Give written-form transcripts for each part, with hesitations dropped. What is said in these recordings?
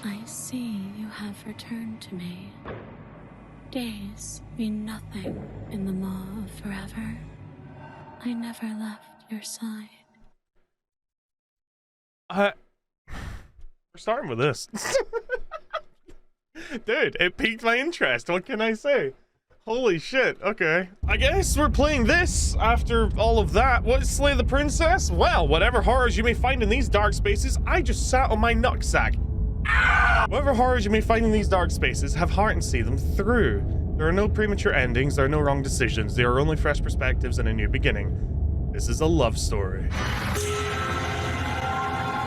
I see you have returned to me. Days mean nothing in the maw of forever. I never left your side. We're starting with this. Dude, it piqued my interest. What can I say? Holy shit, okay. I guess we're playing this after all of that. What, slay the princess? Well, whatever horrors you may find in these dark spaces, I just sat on my nutsack. Whatever horrors you may find in these dark spaces, have heart and see them through. There are no premature endings, there are no wrong decisions, there are only fresh perspectives and a new beginning. This is a love story.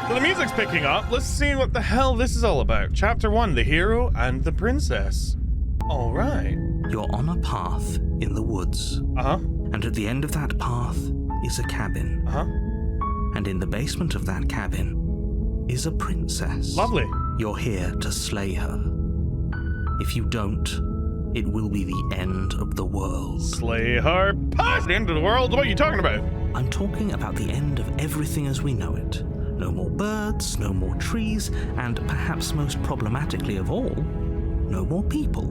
So the music's picking up. Let's see what the hell this is all about. Chapter 1, the hero and the princess. All right. You're on a path in the woods. Uh-huh. And at the end of that path is a cabin. Uh-huh. And in the basement of that cabin is a princess. Lovely. You're here to slay her. If you don't, it will be the end of the world. Slay her past the end of the world? What are you talking about? I'm talking about the end of everything as we know it. No more birds, no more trees, and perhaps most problematically of all, no more people.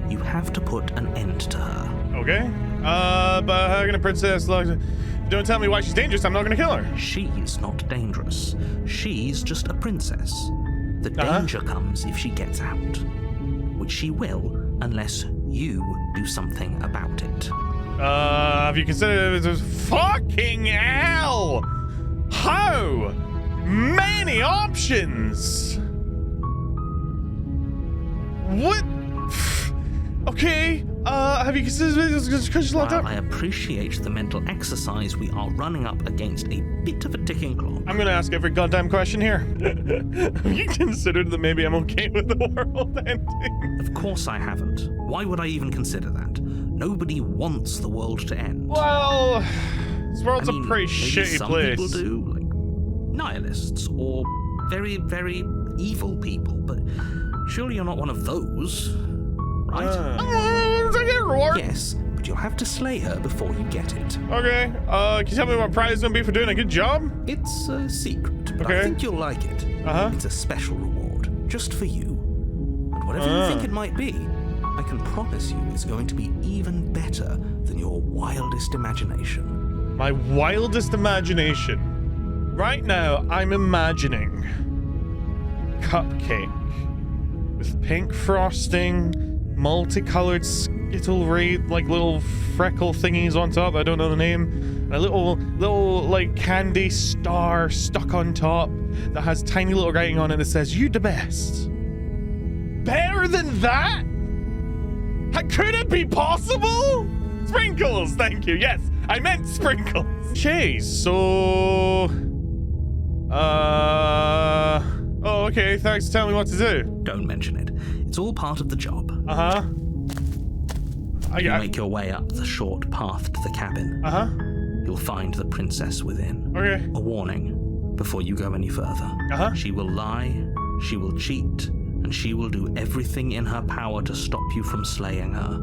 You have to put an end to her. Okay. But how can a princess like... Don't tell me why she's dangerous, I'm not gonna kill her. She's not dangerous. She's just a princess. The danger comes if she gets out. Which she will, unless you do something about it. Have you considered... Fucking hell! How many options? What? Okay, have you considered this because she's locked up? I appreciate the mental exercise, we are running up against a bit of a ticking clock. I'm gonna ask every goddamn question here. Have you considered that maybe I'm okay with the world ending? Of course I haven't. Why would I even consider that? Nobody wants the world to end. Well, this world's a pretty maybe shitty some place. People do, like nihilists or very, very evil people, but surely you're not one of those, right? Yes, but you'll have to slay her before you get it. Okay, can you tell me what prize is gonna be for doing a good job? It's a secret, but Okay. I think you'll like it. It's a special reward, just for you. And whatever you think it might be, I can promise you it's going to be even better than your wildest imagination. My wildest imagination. Right now, I'm imagining cupcake with pink frosting, multicolored Skittle like little freckle thingies on top. I don't know the name. And a little like candy star stuck on top that has tiny little writing on it that says "You the best." Better than that? How could it be possible? Sprinkles, thank you. Yes, I meant sprinkles. Okay, so oh, okay, thanks for telling me what to do. Don't mention it. It's all part of the job. You make your way up the short path to the cabin. You'll find the princess within. Okay. A warning before you go any further. She will lie, she will cheat, and she will do everything in her power to stop you from slaying her.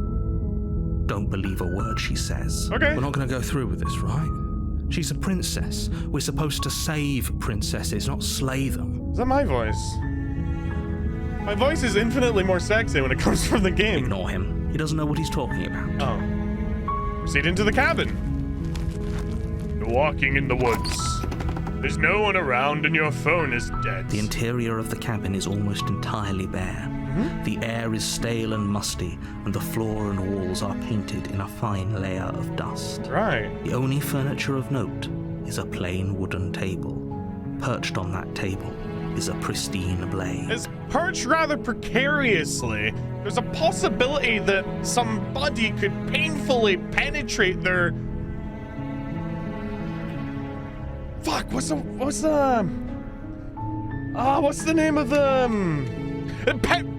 Don't believe a word she says. Okay. We're not going to go through with this, right? She's a princess. We're supposed to save princesses, not slay them. Is that my voice? My voice is infinitely more sexy when it comes from the game. Ignore him. He doesn't know what he's talking about. Oh. Proceed into the cabin. You're walking in the woods. There's no one around and your phone is dead. The interior of the cabin is almost entirely bare. The air is stale and musty, and the floor and walls are painted in a fine layer of dust. Right. The only furniture of note is a plain wooden table. Perched on that table is a pristine blade. It's perched rather precariously. There's a possibility that somebody could painfully penetrate their... Fuck, what's the name of the...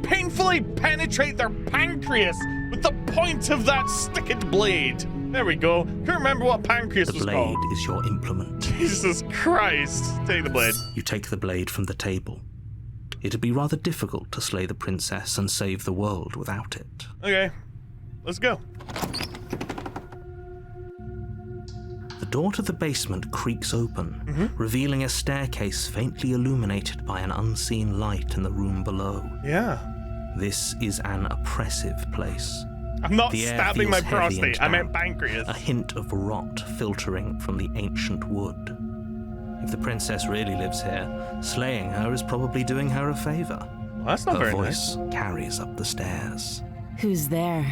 painfully penetrate their pancreas with the point of that sticked blade. There we go. Can't remember what pancreas was called. The blade is your implement. Jesus Christ. Take the blade. You take the blade from the table. It'd be rather difficult to slay the princess and save the world without it. Okay, let's go. The door to the basement creaks open, revealing a staircase faintly illuminated by an unseen light in the room below. Yeah. This is an oppressive place. I'm not The air stabbing my feels heavy and prostate. I meant damp, pancreas. a hint of rot filtering from the ancient wood. If the princess really lives here, slaying her is probably doing her a favor. Well, that's not Her very voice nice. carries up the stairs. Who's there?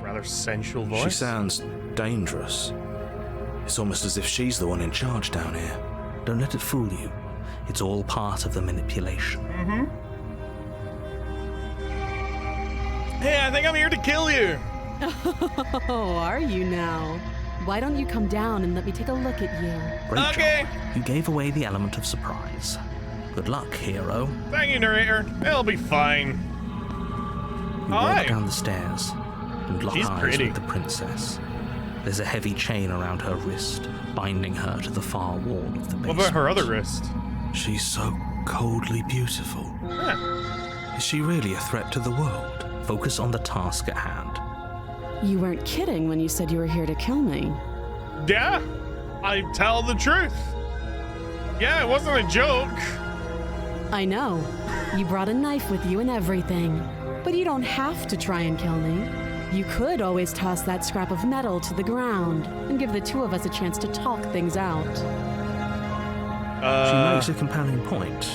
Rather sensual voice. She sounds dangerous. It's almost as if she's the one in charge down here. Don't let it fool you. It's all part of the manipulation. Hey, I think I'm here to kill you. Oh, are you now? Why don't you come down and let me take a look at you? Great Okay. job. You gave away the element of surprise. Good luck, hero. Thank you, narrator. It'll be fine. You Hi. walk down the stairs and lock She's eyes pretty. with the princess. There's a heavy chain around her wrist, binding her to the far wall of the What basement. about her other wrist? She's so coldly beautiful. Yeah. Is she really a threat to the world? Focus on the task at hand. You weren't kidding when you said you were here to kill me. Yeah, I tell the truth. Yeah, it wasn't a joke. I know. You brought a knife with you and everything. But you don't have to try and kill me. You could always toss that scrap of metal to the ground and give the two of us a chance to talk things out. She makes a compelling point.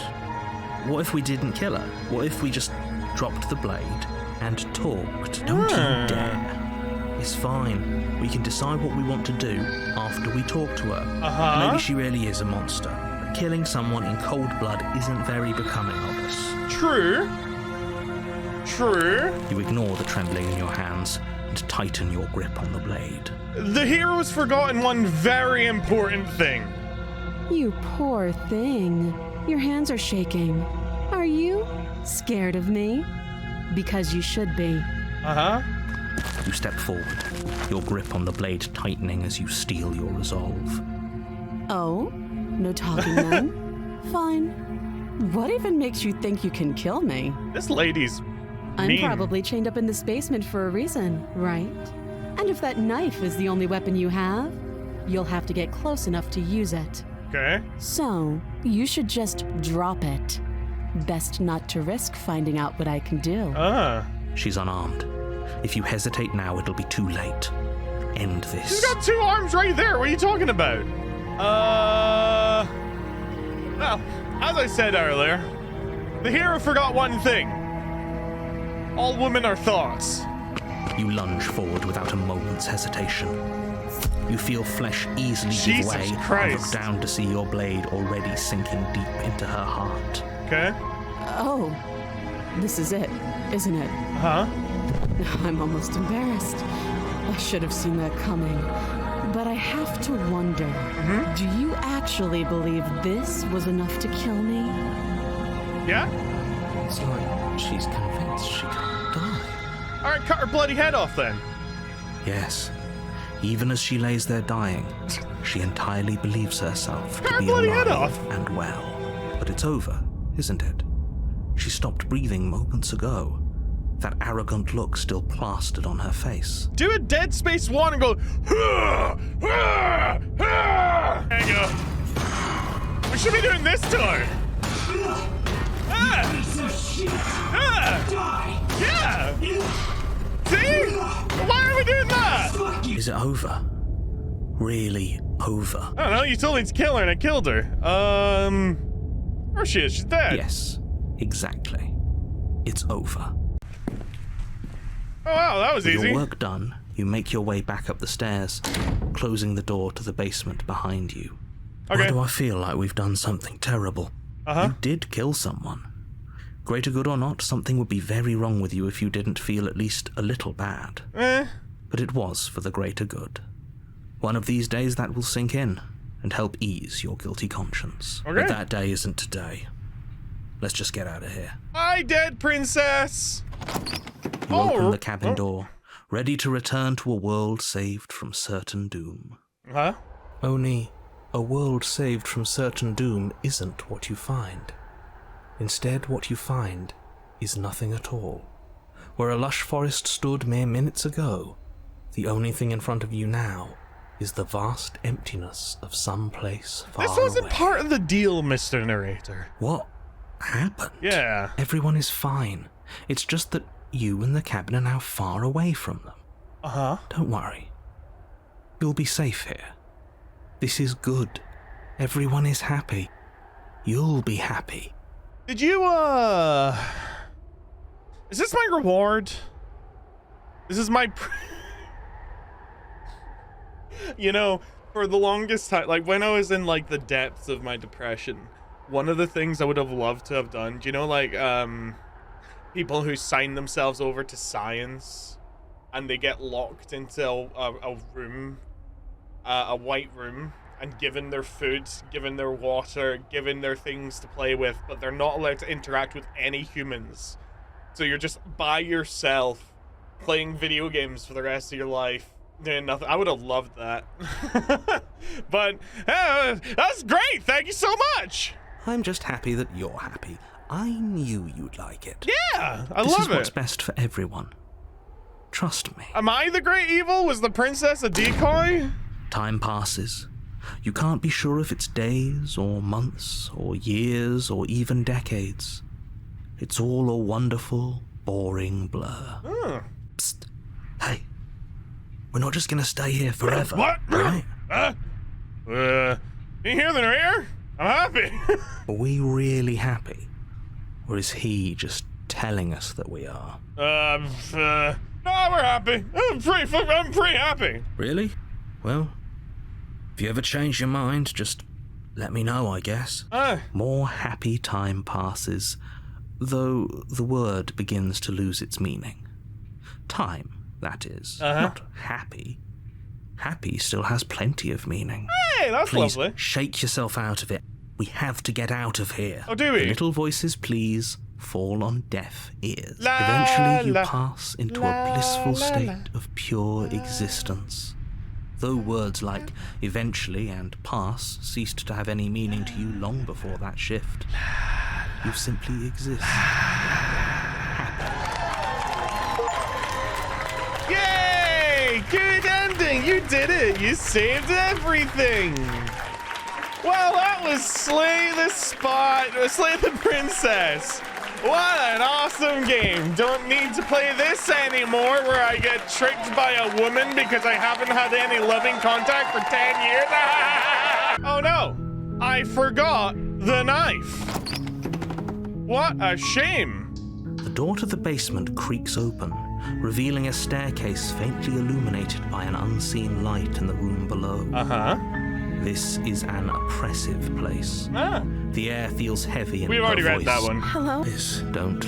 What if we didn't kill her? What if we just dropped the blade and talked? Don't you dare. It's fine. We can decide what we want to do after we talk to her. Maybe she really is a monster. But killing someone in cold blood isn't very becoming of us. True. True. You ignore the trembling in your hands and tighten your grip on the blade. The hero's forgotten one very important thing. You poor thing. Your hands are shaking. Are you scared of me? Because you should be. You step forward, your grip on the blade tightening as you steel your resolve. Oh? No talking then? Fine. What even makes you think you can kill me? This lady's I'm mean. probably chained up in this basement for a reason, right? And if that knife is the only weapon you have, you'll have to get close enough to use it. Okay. So, you should just drop it. Best not to risk finding out what I can do. She's unarmed. If you hesitate now, it'll be too late. End this. She's got two arms right there. What are you talking about? Well, as I said earlier, the hero forgot one thing. All women are thoughts. You lunge forward without a moment's hesitation. You feel flesh easily give Jesus way and Christ. look down to see your blade already sinking deep into her heart. Okay. Oh, this is it, isn't it? Huh? I'm almost embarrassed. I should have seen that coming. But I have to wonder, do you actually believe this was enough to kill me? Yeah? It's like she's convinced she can't die. All right, cut her bloody head off then. Yes. Even as she lays there dying, she entirely believes herself to Her be bloody head alive off. and well. But it's over, isn't it? She stopped breathing moments ago. That arrogant look still plastered on her face. Do a Dead Space 1 and go. "Hah, hah, hah." There you go. We should be doing this to her. Yeah. See? Why are we doing that? Is it over? Really over? I don't know. You told me to kill her and I killed her. Where she is? She's dead. Yes, exactly. It's over. Oh wow, that was With easy. your work done, you make your way back up the stairs, closing the door to the basement behind you. Okay. Why do I feel like we've done something terrible? You did kill someone. Greater good or not, something would be very wrong with you if you didn't feel at least a little bad. But it was for the greater good. One of these days that will sink in and help ease your guilty conscience. Okay. But that day isn't today. Let's just get out of here. Hi, dead princess. You open the cabin door, ready to return to a world saved from certain doom. Huh? Only, a world saved from certain doom isn't what you find. Instead, what you find is nothing at all. Where a lush forest stood mere minutes ago, the only thing in front of you now is the vast emptiness of some place far away. This wasn't part of the deal, Mr. Narrator. What happened? Yeah. Everyone is fine. It's just that you and the cabin are now far away from them. Uh-huh. Don't worry. You'll be safe here. This is good. Everyone is happy. You'll be happy. Did you, is this my reward? This is my... You know, for the longest time, like when I was in like the depths of my depression, one of the things I would have loved to have done, do you know, like, people who sign themselves over to science and they get locked into a room, a white room, and given their food, given their water, given their things to play with, but they're not allowed to interact with any humans. So you're just by yourself playing video games for the rest of your life, doing nothing. I would have loved that. But that's great. Thank you so much. I'm just happy that you're happy. I knew you'd like it. Yeah, I This love is what's it. best for everyone. Trust me. Am I the great evil? Was the princess a decoy? Time passes. You can't be sure if it's days or months or years or even decades. It's all a wonderful, boring blur. Psst. Hey, we're not just gonna stay here forever. What? Right? You hear the narrator? I'm happy. Are we really happy? Or is he just telling us that we are? No, we're happy. I'm pretty happy. Really? Well, if you ever change your mind, just let me know, I guess. More happy time passes, though the word begins to lose its meaning. Time, that is. Not happy. Happy still has plenty of meaning. Hey, that's Please lovely. shake yourself out of it. We have to get out of here. Oh, do we? The little voices, please, fall on deaf ears. La, Eventually you la, pass into la, a blissful la, state la. of pure existence. Though words like eventually and pass ceased to have any meaning to you long before that shift, you simply exist. Yay! Good ending! You did it! You saved everything! Well, that was Slay the Princess! What an awesome game! Don't need to play this anymore where I get tricked by a woman because I haven't had any loving contact for 10 years. Oh no! I forgot the knife! What a shame! The door to the basement creaks open, revealing a staircase faintly illuminated by an unseen light in the room below. This is an oppressive place. The air feels heavy and We've already read that one. Hello? Please, don't.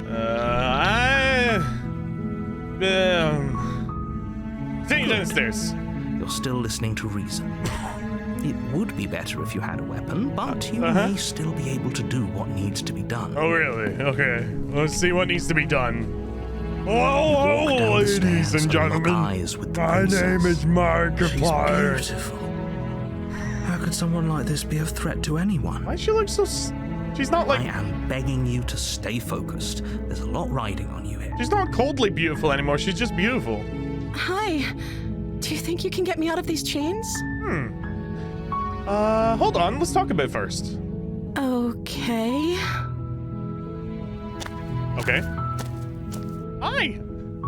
Continue downstairs. You're still listening to reason. It would be better if you had a weapon, but you may still be able to do what needs to be done. Oh, really? Okay. Let's see what needs to be done. Oh, Walk down the ladies stairs and lock gentlemen. eyes with the My princess. name is Markiplier. She's beautiful. How could someone like this be a threat to anyone? Why does she look so... She's not I like... am begging you to stay focused. There's a lot riding on you here. She's not coldly beautiful anymore. She's just beautiful. Hi. Do you think you can get me out of these chains? Hold on. Let's talk about it first. Okay. Okay. Hi.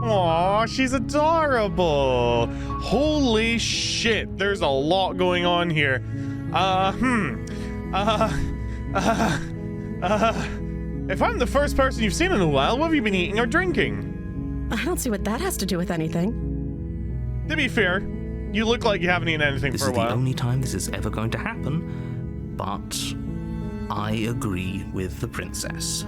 Aw, she's adorable. Holy shit. There's a lot going on here. If I'm the first person you've seen in a while, what have you been eating or drinking? I don't see what that has to do with anything. To be fair, you look like you haven't eaten anything This for a is the while. only time this is ever going to happen, but I agree with the princess.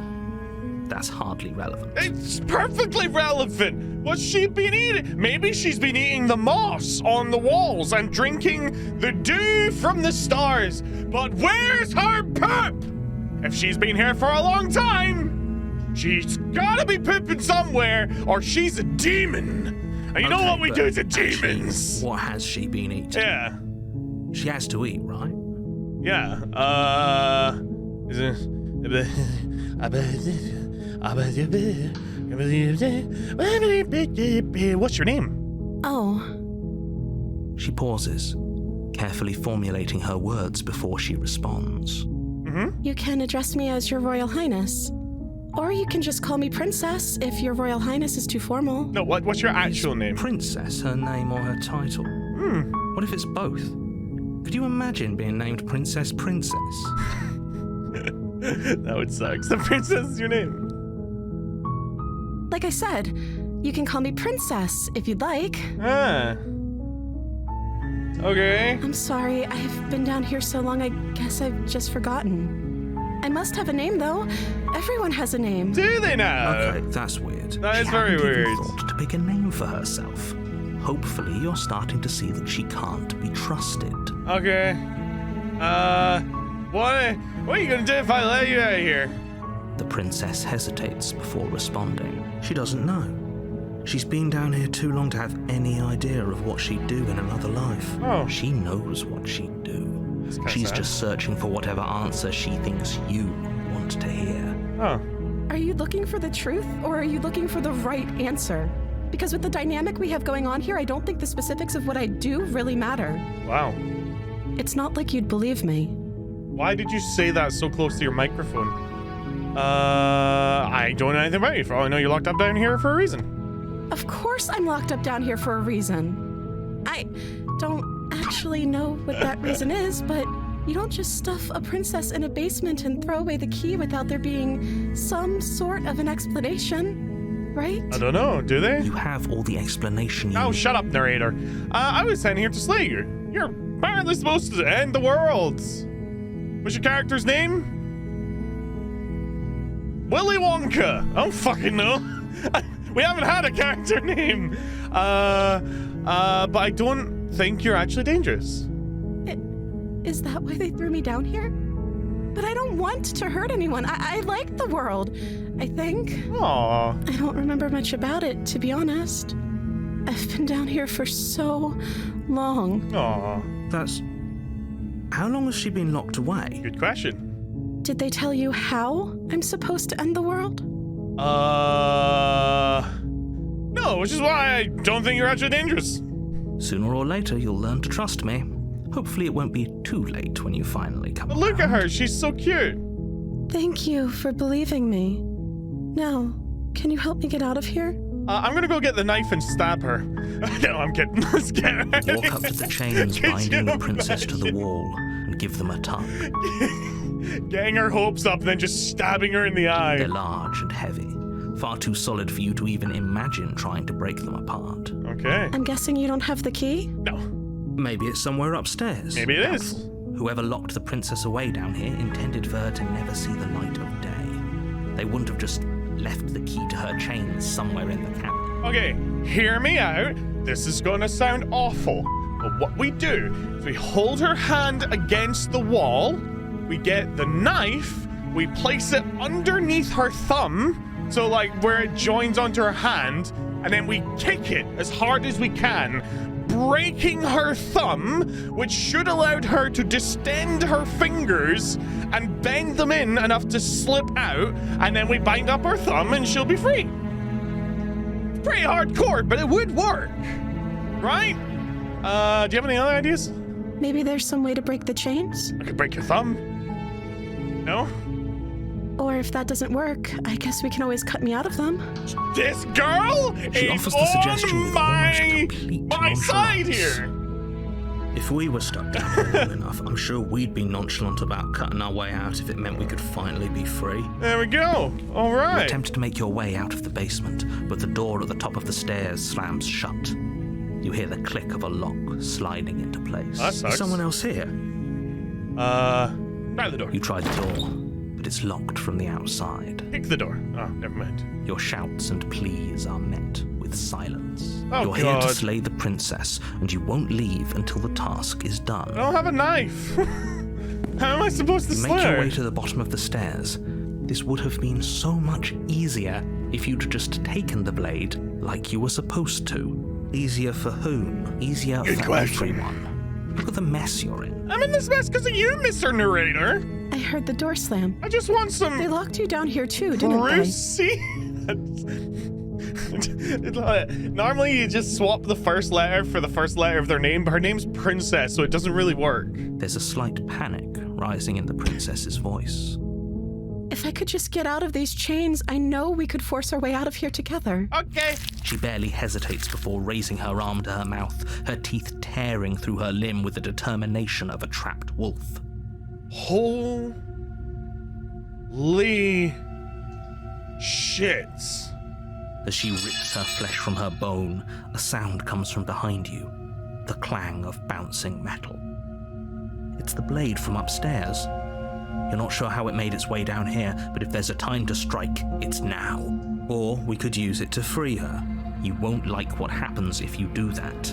That's hardly relevant. It's perfectly relevant. What's she been eating? Maybe she's been eating the moss on the walls and drinking the dew from the stars. But where's her poop? If she's been here for a long time, she's gotta be pooping somewhere, or she's a demon. And you know what we do to demons? Actually, what has she been eating? Yeah. She has to eat, right? Yeah. What's your name? Oh, She pauses, carefully formulating her words before she responds. You can address me as Your Royal Highness. Or you can just call me Princess if Your Royal Highness is too formal. No, what's your actual name? Princess her name or her title? What if it's both? Could you imagine being named Princess? That would suck. So Princess is your name. Like I said, you can call me Princess if you'd like. Ah. Okay. I'm sorry, I've been down here so long, I guess I've just forgotten. I must have a name, though. Everyone has a name. Do they now? Okay, that's weird. That is She very hadn't even weird. thought to pick a name for herself. Hopefully, you're starting to see that she can't be trusted. Okay. What are you gonna do if I let you out of here? The princess hesitates before responding. She doesn't know. She's been down here too long to have any idea of what she'd do in another life. Oh. She knows what she'd do. kinda She's sad. just searching for whatever answer she thinks you want to hear. Oh. Are you looking for the truth, or are you looking for the right answer? Because with the dynamic we have going on here, I don't think the specifics of what I do really matter. Wow. It's not like you'd believe me. Why did you say that so close to your microphone? I don't know anything about you. For all I know, you're locked up down here for a reason. Of course I'm locked up down here for a reason. I don't actually know what that reason is, but you don't just stuff a princess in a basement and throw away the key without there being some sort of an explanation, right? I don't know. Do they? You have all the explanation you Oh, need. shut up, narrator. I was sent here to slay you. You're apparently supposed to end the world. What's your character's name? Willy Wonka. I don't fucking know. We haven't had a character name. But I don't think you're actually dangerous. Is that why they threw me down here? But I don't want to hurt anyone. I like the world, I think. Aww. I don't remember much about it, to be honest. I've been down here for so long. Aww. That's... How long has she been locked away? Good question. Did they tell you how I'm supposed to end the world? No, which is why I don't think you're actually dangerous. Sooner or later, you'll learn to trust me. Hopefully it won't be too late when you finally come But look at around. her, she's so cute. Thank you for believing me. Now, can you help me get out of here? I'm gonna go get the knife and stab her. No, I'm kidding. Let's get her. Walk up to the chains Could binding the you princess to the imagine? wall and give them a tug. Getting her hopes up and then just stabbing her in the eye. They're large and heavy, far too solid for you to even imagine trying to break them apart. Okay. I'm guessing you don't have the key? No. Maybe it's somewhere upstairs. Maybe it is. Doubtful. Whoever locked the princess away down here intended for her to never see the light of day. They wouldn't have just left the key to her chains somewhere in the cabinet. Okay, hear me out. This is gonna sound awful. But what we do is we hold her hand against the wall, we get the knife, we place it underneath her thumb, so like where it joins onto her hand, and then we kick it as hard as we can, breaking her thumb, which should allow her to distend her fingers and bend them in enough to slip out, and then we bind up her thumb and she'll be free. It's pretty hardcore, but it would work, right? Do you have any other ideas? Maybe there's some way to break the chains? I could break your thumb. No? Or if that doesn't work, I guess we can always cut me out of them. This girl She is offers the suggestion on with my almost complete side nonchalance. here. If we were stuck down here long enough, I'm sure we'd be nonchalant about cutting our way out if it meant we could finally be free. There we go. All You right. attempt to make your way out of the basement, but the door at the top of the stairs slams shut. You hear the click of a lock sliding into place. That sucks. Is someone else here? Try the door. You try the door, but it's locked from the outside. Kick the door. Oh, never mind. Your shouts and pleas are met with silence. Oh, You're here to God. slay the princess, and you won't leave until the task is done. I don't have a knife. How am I supposed to You slay make your her? way to the bottom of the stairs. This would have been so much easier if you'd just taken the blade like you were supposed to. Easier for whom? Easier Good for question. everyone. Look at the mess you're in. I'm in this mess because of you, Mr. Narrator. I heard the door slam. I just want some They locked you down here too, didn't they? Normally you just swap the first letter for the first letter of their name, but her name's princess, so it doesn't really work. There's a slight panic rising in the princess's voice. If I could just get out of these chains, I know we could force our way out of here together. Okay. She barely hesitates before raising her arm to her mouth, her teeth tearing through her limb with the determination of a trapped wolf. Holy shit. As she rips her flesh from her bone, a sound comes from behind you, the clang of bouncing metal. It's the blade from upstairs. You're not sure how it made its way down here, but if there's a time to strike, it's now. Or we could use it to free her. You won't like what happens if you do that.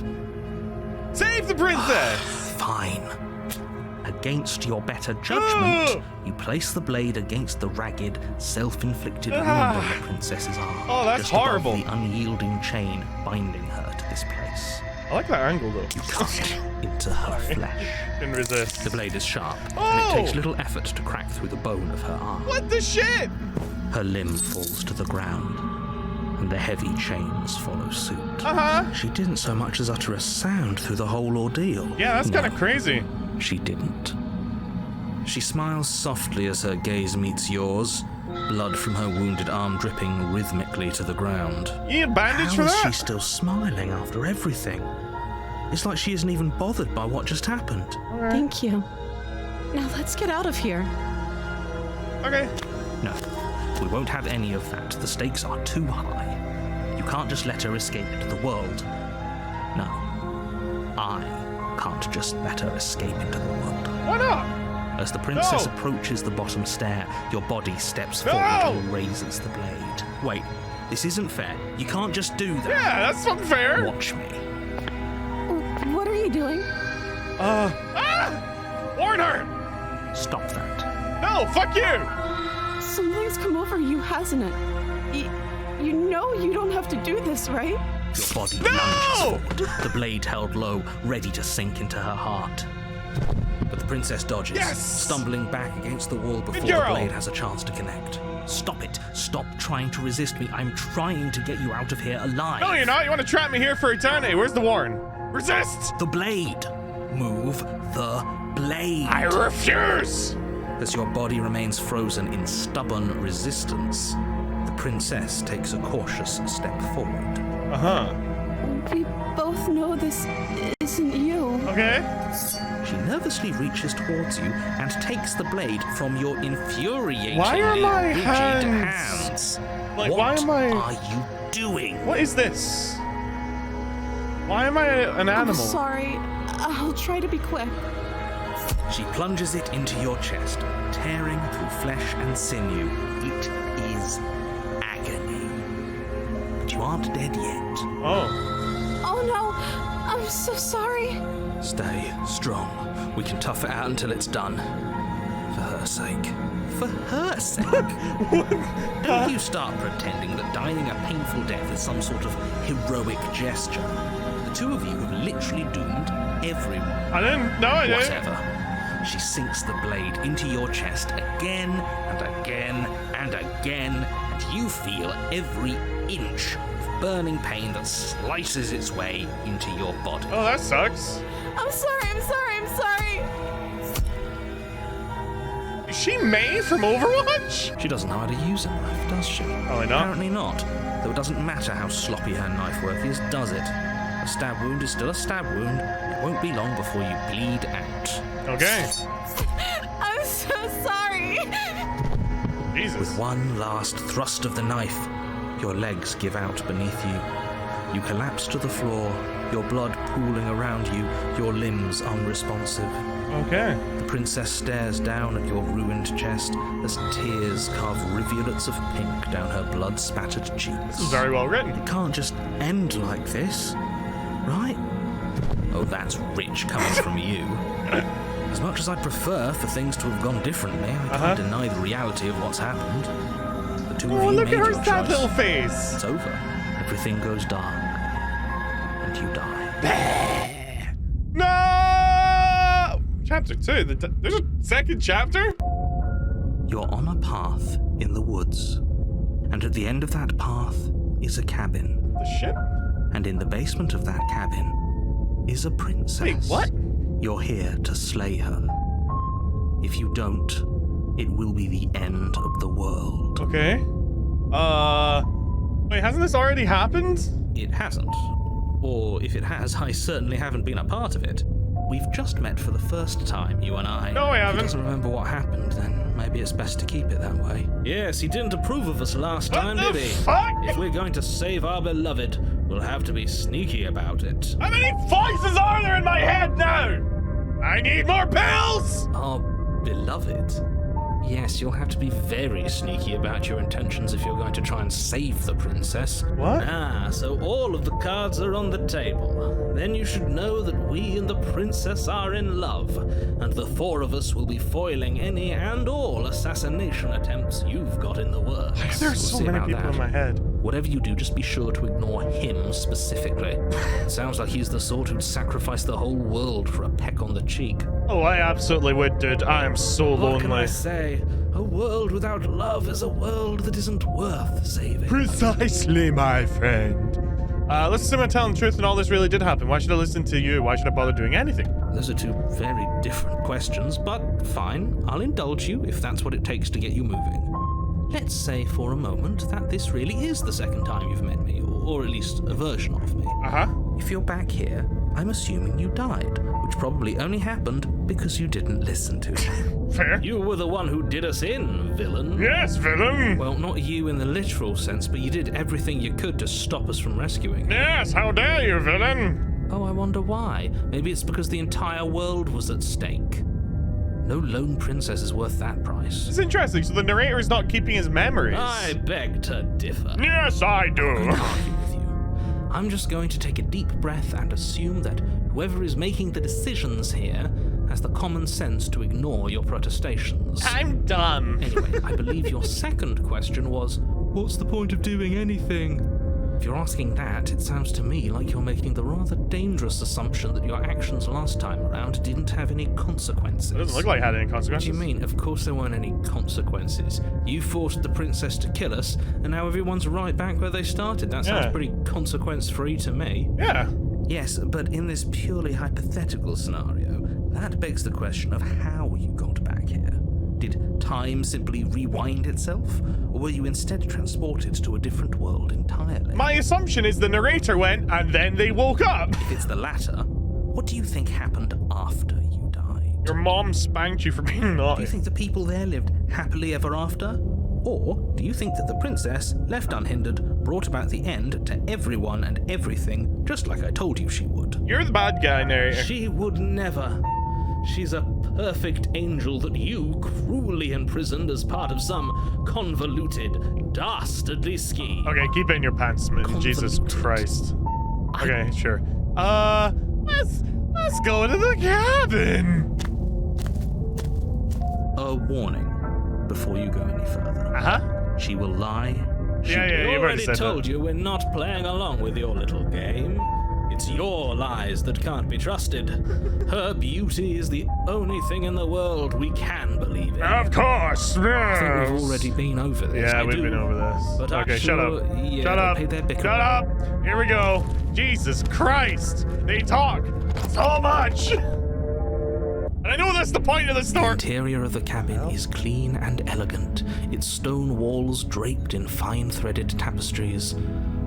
Save the princess! Fine. Against your better judgment, you place the blade against the ragged, self-inflicted wound on the princess's arm. Oh, that's just horrible. above the unyielding chain binding her to this place. I like that angle, though. You cut into her flesh. Didn't resist. The blade is sharp, and Oh! it takes little effort to crack through the bone of her arm. What the shit? Her limb falls to the ground, and the heavy chains follow suit. Uh-huh. She didn't so much as utter a sound through the whole ordeal. Yeah, that's kind of No, crazy. She didn't. She smiles softly as her gaze meets yours, blood from her wounded arm dripping rhythmically to the ground. You need a bandage How for is that? she still smiling after everything? It's like she isn't even bothered by what just happened. Thank you. Now let's get out of here. Okay. No, we won't have any of that. The stakes are too high. You can't just let her escape into the world. No, I can't just let her escape into the world. Why not? As the princess No! approaches the bottom stair, your body steps No! forward and raises the blade. Wait, this isn't fair. You can't just do that. Yeah, that's unfair. Watch me. What are you doing? Warn her! Stop that. No, fuck you! Something's come over you, hasn't it? You know you don't have to do this, right? Your body No! lunges forward, the blade held low, ready to sink into her heart. But the princess dodges, Yes! stumbling back against the wall before the girl! blade has a chance to connect. Stop it. Stop trying to resist me. I'm trying to get you out of here alive. No, you're not. You want to trap me here for eternity. Where's the warn? Resist! The blade. Move the blade. I refuse! As your body remains frozen in stubborn resistance, the princess takes a cautious step forward. Uh-huh. We both know this isn't you. Okay. She nervously reaches towards you and takes the blade from your infuriatingly Why are my rigid hands- hands. Like, What why am I- are you doing? What is this? Why am I an I'm animal? sorry. I'll try to be quick. She plunges it into your chest, tearing through flesh and sinew. It is agony. But you aren't dead yet. Oh. Oh no, I'm so sorry. Stay strong. We can tough it out until it's done. For her sake. For her sake? Don't you start pretending that dying a painful death is some sort of heroic gesture. The two of you have literally doomed everyone. I didn't. No, I didn't. Whatever. She sinks the blade into your chest again and again and again, and you feel every inch of burning pain that slices its way into your body. Oh, that sucks. I'm sorry. Is she May from Overwatch? She doesn't know how to use a knife, does she? Probably not. Apparently not. Though it doesn't matter how sloppy her knife work is, does it? A stab wound is still a stab wound. It won't be long before you bleed out. Okay. I'm so sorry. Jesus. With one last thrust of the knife, your legs give out beneath you. You collapse to the floor, your blood pooling around you, your limbs unresponsive. Okay. The princess stares down at your ruined chest as tears carve rivulets of pink down her blood-spattered cheeks. This is very well written. It can't just end like this, right? Oh, that's rich coming from you. As much as I'd prefer for things to have gone differently, I can't deny the reality of what's happened. The two of Oh, you look made at her your sad choice. little face. It's over. Everything goes dark. And you die. No! Chapter 2. There's a second chapter? You're on a path in the woods. And at the end of that path is a cabin. The shit? And in the basement of that cabin is a princess. Wait, what? You're here to slay her. If you don't, it will be the end of the world. Okay. Wait, hasn't this already happened? It hasn't. Or if it has, I certainly haven't been a part of it. We've just met for the first time, you and I. No, I If haven't. he doesn't remember what happened, then maybe it's best to keep it that way. Yes, he didn't approve of us last time, What did the he? fuck? If we're going to save our beloved, we'll have to be sneaky about it. How many voices are there in my head now? I need more pills! Our beloved? Yes, you'll have to be very sneaky about your intentions if you're going to try and save the princess. What? Ah, so all of the cards are on the table. Then you should know that we and the princess are in love, and the four of us will be foiling any and all assassination attempts you've got in the works. There's so We'll see many about people that. in my head. Whatever you do, just be sure to ignore him specifically. Sounds like he's the sort who'd sacrifice the whole world for a peck on the cheek. Oh, I absolutely would, dude. I am so What can I lonely. say? A world without love is a world that isn't worth saving. Precisely, my friend. Let's assume I'm telling the truth and all this really did happen. Why should I listen to you? Why should I bother doing anything? Those are two very different questions, but fine. I'll indulge you if that's what it takes to get you moving. Let's say for a moment that this really is the second time you've met me, or at least a version of me. Uh-huh. If you're back here, I'm assuming you died, which probably only happened because you didn't listen to me. Fair. You were the one who did us in, villain. Yes, villain. Well, not you in the literal sense, but you did everything you could to stop us from rescuing you. Yes, how dare you, villain? Oh, I wonder why. Maybe it's because the entire world was at stake. No lone princess is worth that price. It's interesting. So the narrator is not keeping his memories. I beg to differ. Yes, I do. Argue with you. I'm just going to take a deep breath and assume that whoever is making the decisions here has the common sense to ignore your protestations. I'm dumb. Anyway, I believe your second question was, what's the point of doing anything? If you're asking that, it sounds to me like you're making the rather dangerous assumption that your actions last time around didn't have any consequences. It doesn't look like it had any What consequences. do you mean? Of course there weren't any consequences. You forced the princess to kill us, and now everyone's right back where they started. That sounds Yeah. pretty consequence-free to me. Yeah. Yes, but in this purely hypothetical scenario, that begs the question of how you got back here. Did time simply rewind itself, or were you instead transported to a different world entirely? My assumption is the narrator went and then they woke up. If it's the latter, what do you think happened after you died? Your mom spanked you for being Do naughty. you think the people there lived happily ever after? Or do you think that the princess, left unhindered, brought about the end to everyone and everything, just like I told you she would? You're the bad guy, narrator. She would never. She's a perfect angel that you cruelly imprisoned as part of some convoluted, dastardly scheme. Okay, keep it in your pants, man. Jesus Convoluted. Christ. Okay, sure. Let's go to the cabin. A warning before you go any further. Uh-huh. She will lie. Yeah, We you've already already said told that. you we're not playing along with your little game. It's your lies that can't be trusted. Her beauty is the only thing in the world we can believe in. Of course. I think we've already been over this. Yeah, I we've do. been over this. But I'm Okay, shut sure- up. yeah, Shut they up. pay their bickering. Shut up. Here we go. Jesus Christ. They talk so much. And I know that's the point of the The story. interior of the cabin is clean and elegant, its stone walls draped in fine threaded tapestries.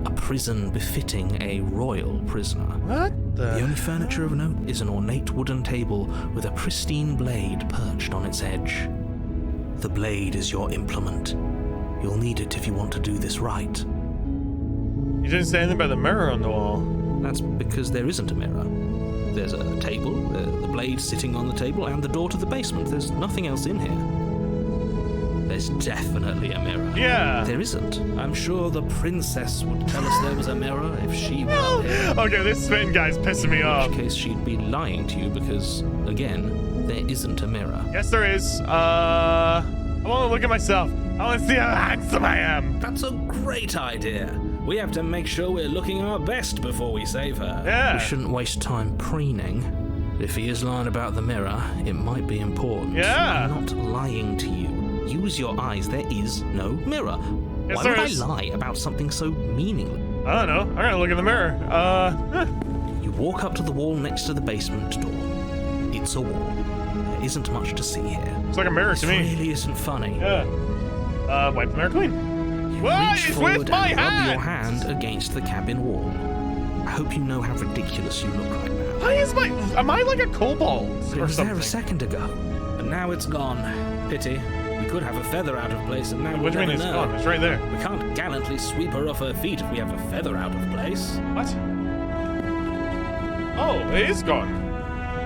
A prison befitting a royal prisoner. What The only furniture of note is an ornate wooden table with a pristine blade perched on its edge. The blade is your implement. You'll need it if you want to do this right. You didn't say anything about the mirror on the wall. That's because there isn't a mirror. There's a table, the blade sitting on the table, and the door to the basement. There's nothing else in here. There's definitely a mirror. Yeah. There isn't. I'm sure the princess would tell us there was a mirror if she were here. Okay, this spin guy's pissing me In off. which case she'd be lying to you because, again, there isn't a mirror. Yes, there is. I want to look at myself. I want to see how handsome I am. That's a great idea. We have to make sure we're looking our best before we save her. Yeah. We shouldn't waste time preening. If he is lying about the mirror, it might be important. Yeah. I'm not lying to you. Use your eyes. There is no mirror. Yes, Why there would is. I lie about something so meaningless? I don't know. I'm gonna look in the mirror. You walk up to the wall next to the basement door. It's a wall. There isn't much to see here. It's like a mirror to me. This really isn't funny. Yeah. Wipe the mirror clean. What Reach is forward with my and rub hand? your hand against the cabin wall. I hope you know how ridiculous you look right now. Why is am I like a kobold It or was there something? a second ago, and now it's gone. Pity. We could have a feather out of place, and now What do you mean it's gone? It's right there. We can't gallantly sweep her off her feet if we have a feather out of place. What? Oh, it is gone.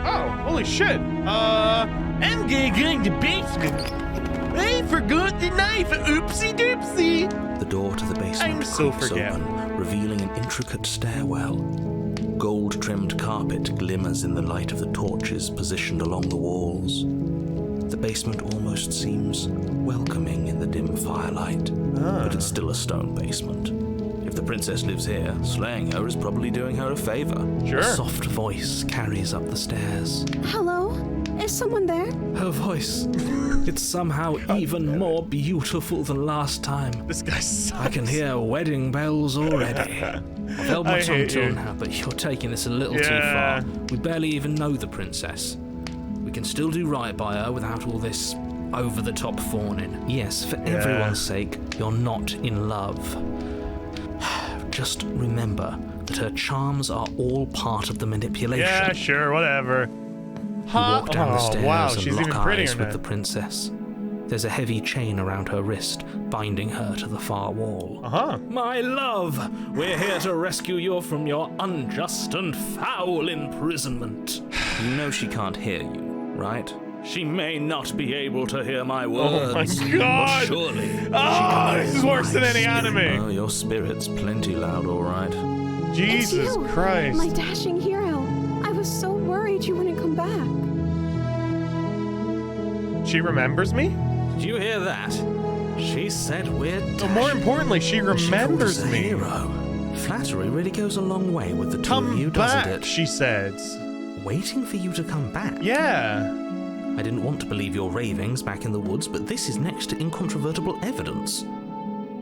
Oh, holy shit. I'm going to the basement. I forgot the knife. Oopsie doopsie. The door to the basement I'm so creaks forgetful. open, revealing an intricate stairwell. Gold-trimmed carpet glimmers in the light of the torches positioned along the walls. The basement almost seems welcoming in the dim firelight, but it's still a stone basement. If the princess lives here, slaying her is probably doing her a favor. Sure. A soft voice carries up the stairs. Hello? Is someone there? Her voice. It's somehow even more beautiful than last time. This guy sucks. I can hear wedding bells already. I've held my I tongue hate till you. now, but you're taking this a little too Yeah. far. We barely even know the princess. We can still do right by her without all this over-the-top fawning. Yes, for everyone's sake, you're not in love. Just remember that her charms are all part of the manipulation. Yeah, sure, whatever. You walk down the stairs wow, and she's lock even prettier eyes with now. the princess. There's a heavy chain around her wrist, binding her to the far wall. Uh-huh. My love, we're here to rescue you from your unjust and foul imprisonment. You know she can't hear you, right? She may not be able to hear my words. Oh my god! But surely. Oh, this is worse than any anime. Oh, your spirit's plenty loud, all right. Jesus It's you, Christ. my dashing hero. I was so worried you wouldn't come back. She remembers me? Did you hear that? She said we're But more importantly, she She called us remembers a me. hero. Flattery really goes a long way with the two of Come you, back, doesn't it? she says. Waiting for you to come back. Yeah. I didn't want to believe your ravings back in the woods, but this is next to incontrovertible evidence.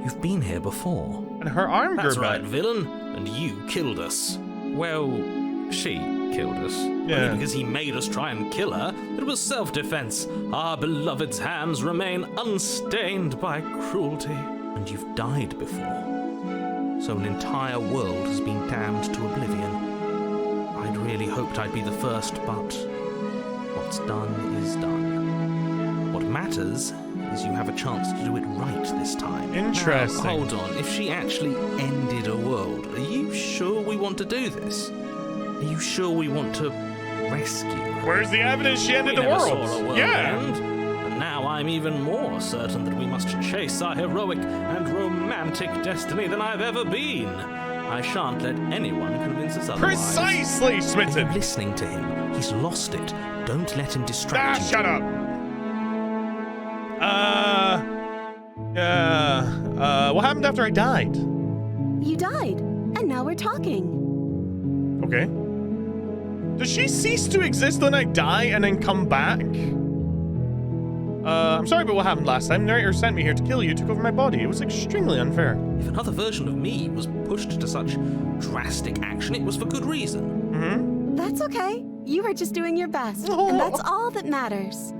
You've been here before. And her arm grew That's back. right, villain. And you killed us. Well, she killed us. Yeah. Only because he made us try and kill her. It was self-defense. Our beloved's hands remain unstained by cruelty. And you've died before. So an entire world has been damned to oblivion. I'd really hoped I'd be the first, but what's done is done. What matters is you have a chance to do it right this time. Interesting. Now, hold on. If she actually ended a world, are you sure we want to do this? Are you sure we want to rescue her? Where's the evidence she ended We the never world? saw a world Yeah. end. And now I'm even more certain that we must chase our heroic and romantic destiny than I've ever been. I shan't let anyone convince us otherwise. Precisely, Are you Smitten. listening to him? He's lost it. Don't let him distract you. Shut up. What happened after I died? You died, and now we're talking. Okay. Does she cease to exist when I die and then come back? I'm sorry about what happened last time. Narrator sent me here to kill you, took over my body. It was extremely unfair. If another version of me was pushed to such drastic action, it was for good reason. That's okay. You were just doing your best, and that's all that matters.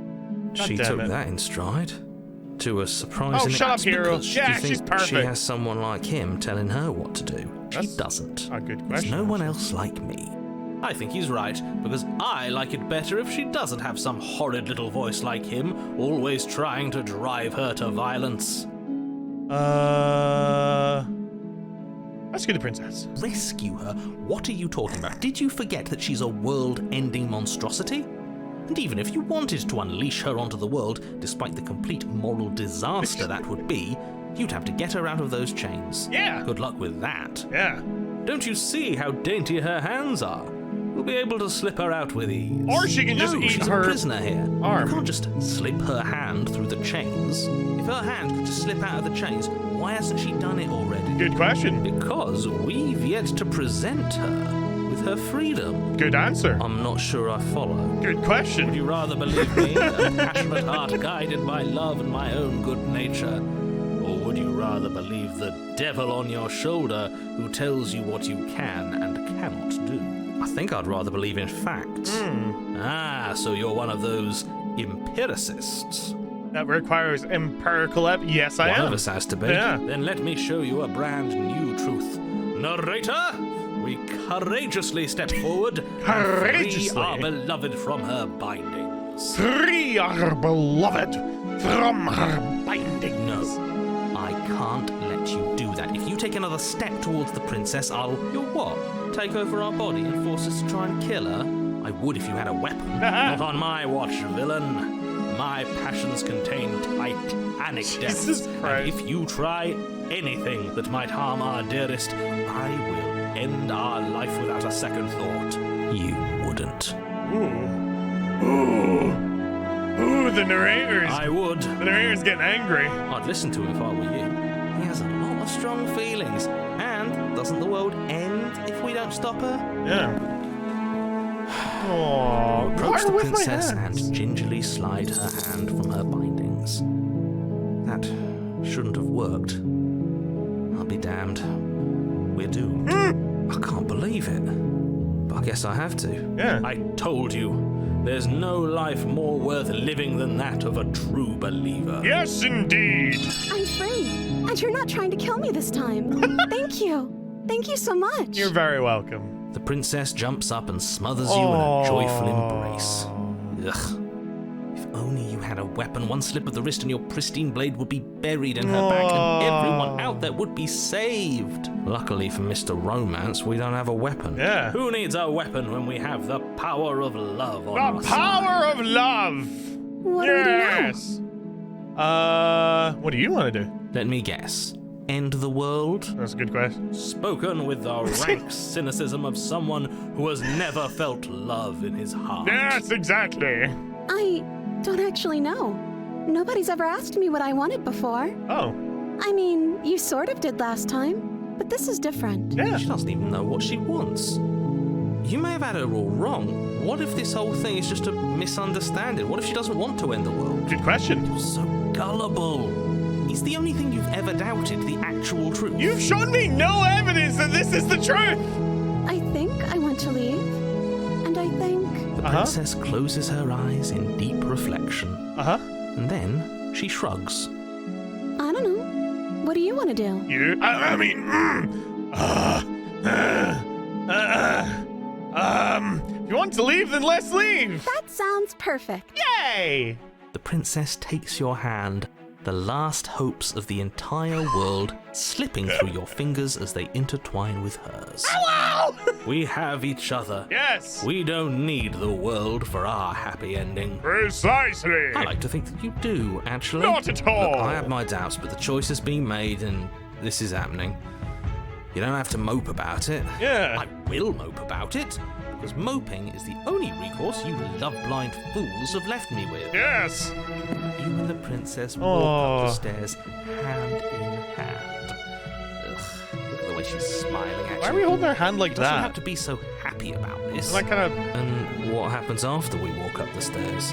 She damn took it. that in stride. To a surprising Oh, shut up, hero. because Yeah, do you think she's perfect. She has someone like him telling her what to do. That's She doesn't. a good There's question. no one else like me. I think he's right, because I like it better if she doesn't have some horrid little voice like him, always trying to drive her to violence. Rescue the princess. Rescue her? What are you talking about? Did you forget that she's a world-ending monstrosity? And even if you wanted to unleash her onto the world, despite the complete moral disaster that would be, you'd have to get her out of those chains. Yeah. Good luck with that. Yeah. Don't you see how dainty her hands are? We'll be able to slip her out with ease. Or she can just No, eat she's her a prisoner here. arm. You can't just slip her hand through the chains. If her hand could just slip out of the chains, why hasn't she done it already? Good question. Because we've yet to present her with her freedom. Good answer. I'm not sure I follow. Good Would question. you rather believe me, a passionate heart guided by love and my own good nature? Or would you rather believe the devil on your shoulder who tells you what you can and cannot do? I think I'd rather believe in fact. So you're one of those empiricists. That requires empirical evidence. Yes, I am. One of us has to be. Yeah. Then let me show you a brand new truth. Narrator, we courageously step forward and free our beloved from her bindings. Free our beloved from her bindings. No, I can't let you do that. If you take another step towards the princess, you'll what? Take over our body and force us to try and kill her? I would if you had a weapon. Not on my watch, villain. My passions contain titanic depths. Jesus Christ. And if you try anything that might harm our dearest, I will end our life without a second thought. You wouldn't. Ooh, the narrators. I would. The narrator's getting angry. I'd listen to him if I were you. He has a lot of strong feelings. And doesn't the world end if we don't stop her? Yeah. Aww. Approach the princess and gingerly slide her hand from her bindings. That shouldn't have worked. I'll be damned. We're doomed. I can't believe it. But I guess I have to. Yeah. I told you. There's no life more worth living than that of a true believer. Yes, indeed. I'm free, and you're not trying to kill me this time. Thank you. Thank you so much. You're very welcome. The princess jumps up and smothers you in a joyful embrace. Ugh. If only you had a weapon, one slip of the wrist and your pristine blade would be buried in her back and everyone out there would be saved. Luckily for Mr. Romance, we don't have a weapon. Yeah. Who needs a weapon when we have the power of love on our The side? power of love. What do we do now? Yes. What do you want to do? Let me guess. End the world? That's a good question. Spoken with the rank cynicism of someone who has never felt love in his heart. Yes, exactly. I don't actually know. Nobody's ever asked me what I wanted before. Oh. I mean, you sort of did last time, but this is different. Yeah. She doesn't even know what she wants. You may have had her all wrong. What if this whole thing is just a misunderstanding? What if she doesn't want to end the world? Good question. You're so gullible. Is the only thing you've ever doubted the actual truth? You've shown me no evidence that this is the truth. I think I want to leave, and I think... The princess closes her eyes in deep reflection. And then she shrugs. I don't know. What do you want to do? If you want to leave, then let's leave. That sounds perfect. Yay! The princess takes your hand, the last hopes of the entire world slipping through your fingers as they intertwine with hers. Hello! We have each other. Yes. We don't need the world for our happy ending. Precisely. I like to think that you do, actually. Not at all. Look, I have my doubts, but the choice has been made and this is happening. You don't have to mope about it. Yeah. I will mope about it, because moping is the only recourse you love-blind fools have left me with. Yes. You and the princess walk up the stairs, hand in hand. Ugh, look at the way she's smiling at you. Why are we holding our hand like Doesn't that? have to be so happy about this. That kind of... And what happens after we walk up the stairs?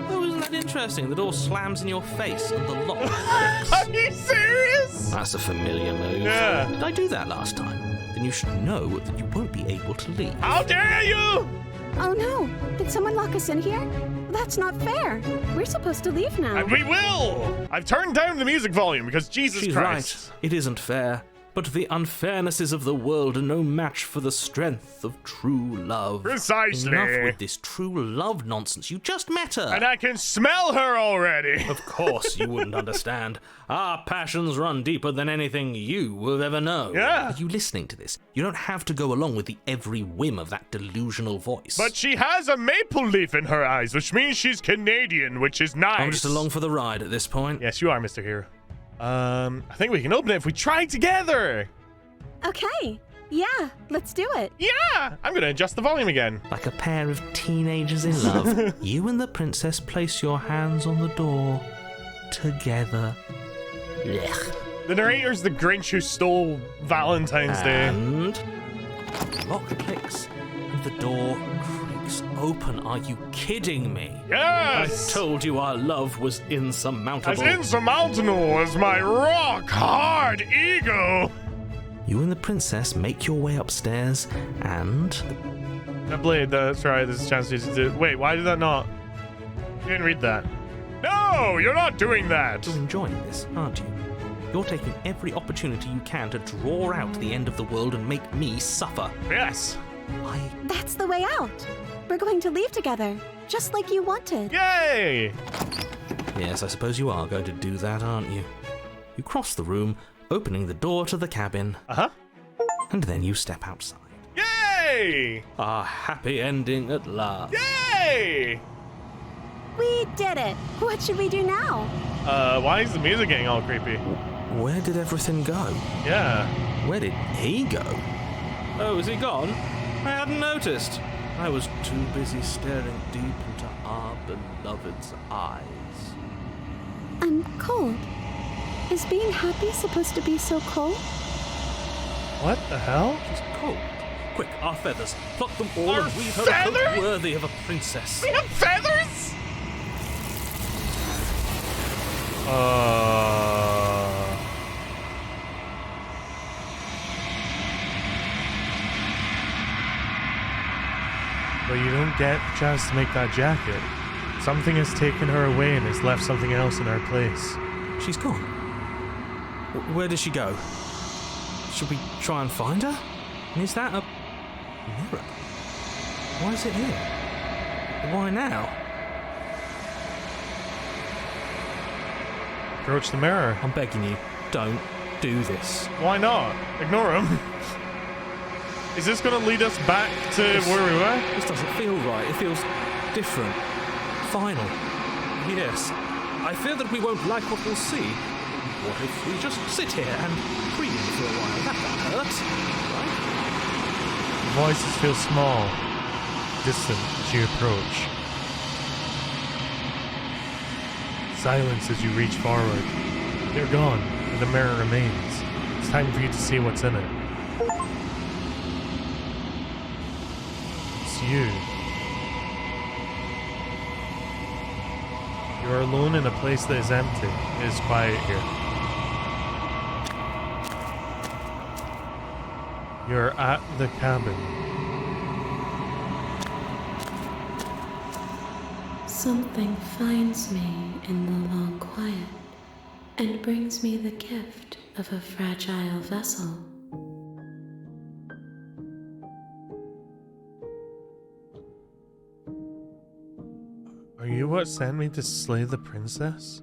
Isn't that interesting? The door slams in your face and the lock clicks. Are you serious? That's a familiar move. Yeah. Did I do that last time? Then you should know that you won't be able to leave. How dare you! Oh no, did someone lock us in here? That's not fair. We're supposed to leave now. And we will! I've turned down the music volume because Jesus She's Christ. right. It isn't fair. But the unfairnesses of the world are no match for the strength of true love. Precisely. Enough with this true love nonsense. You just met her. And I can smell her already. Of course you wouldn't understand. Our passions run deeper than anything you will ever know. Yeah. Are you listening to this? You don't have to go along with the every whim of that delusional voice. But she has a maple leaf in her eyes, which means she's Canadian, which is nice. I'm just along for the ride at this point. Yes, you are, Mr. Hero. I think we can open it if we try together. Okay, yeah, let's do it. Yeah! I'm going to adjust the volume again. Like a pair of teenagers in love, you and the princess place your hands on the door together. Blech. The narrator's the Grinch who stole Valentine's Day. And the lock clicks and the door creaks open. Are you kidding me? Yes! I told you our love was insurmountable. As insurmountable as my rock-hard ego. You and the princess make your way upstairs and... That blade, that's right, there's a chance to... Wait, why did that not... You didn't read that. No, you're not doing that! You're enjoying this, aren't you? You're taking every opportunity you can to draw out the end of the world and make me suffer. Yes! That's the way out. We're going to leave together, just like you wanted. Yay! Yes, I suppose you are going to do that, aren't you? You cross the room, opening the door to the cabin. Uh-huh. And then you step outside. Yay! A happy ending at last. Yay! We did it. What should we do now? Why is the music getting all creepy? Where did everything go? Yeah. Where did he go? Oh, is he gone? I hadn't noticed. I was too busy staring deep into our beloved's eyes. I'm cold. Is being happy supposed to be so cold? What the hell? She's cold. Quick, our feathers. Pluck them all Our and weave her a feathers? coat worthy of a princess. We have feathers? But you don't get a chance to make that jacket. Something has taken her away and has left something else in her place. She's gone. Where did she go? Should we try and find her? And is that a mirror? Why is it here? Why now? Approach the mirror. I'm begging you, don't do this. Why not? Ignore him. Is this going to lead us back to where we were? This doesn't feel right. It feels different. Final. Yes. I fear that we won't like what we'll see. What if we just sit here and preen for a while? That can't hurt, right? Voices feel small, distant as you approach. Silence as you reach forward. They're gone, and the mirror remains. It's time for you to see what's in it. It's you. You're alone in a place that is empty. It is quiet here. You're at the cabin. Something finds me in the long quiet and brings me the gift of a fragile vessel. Are you what sent me to slay the princess?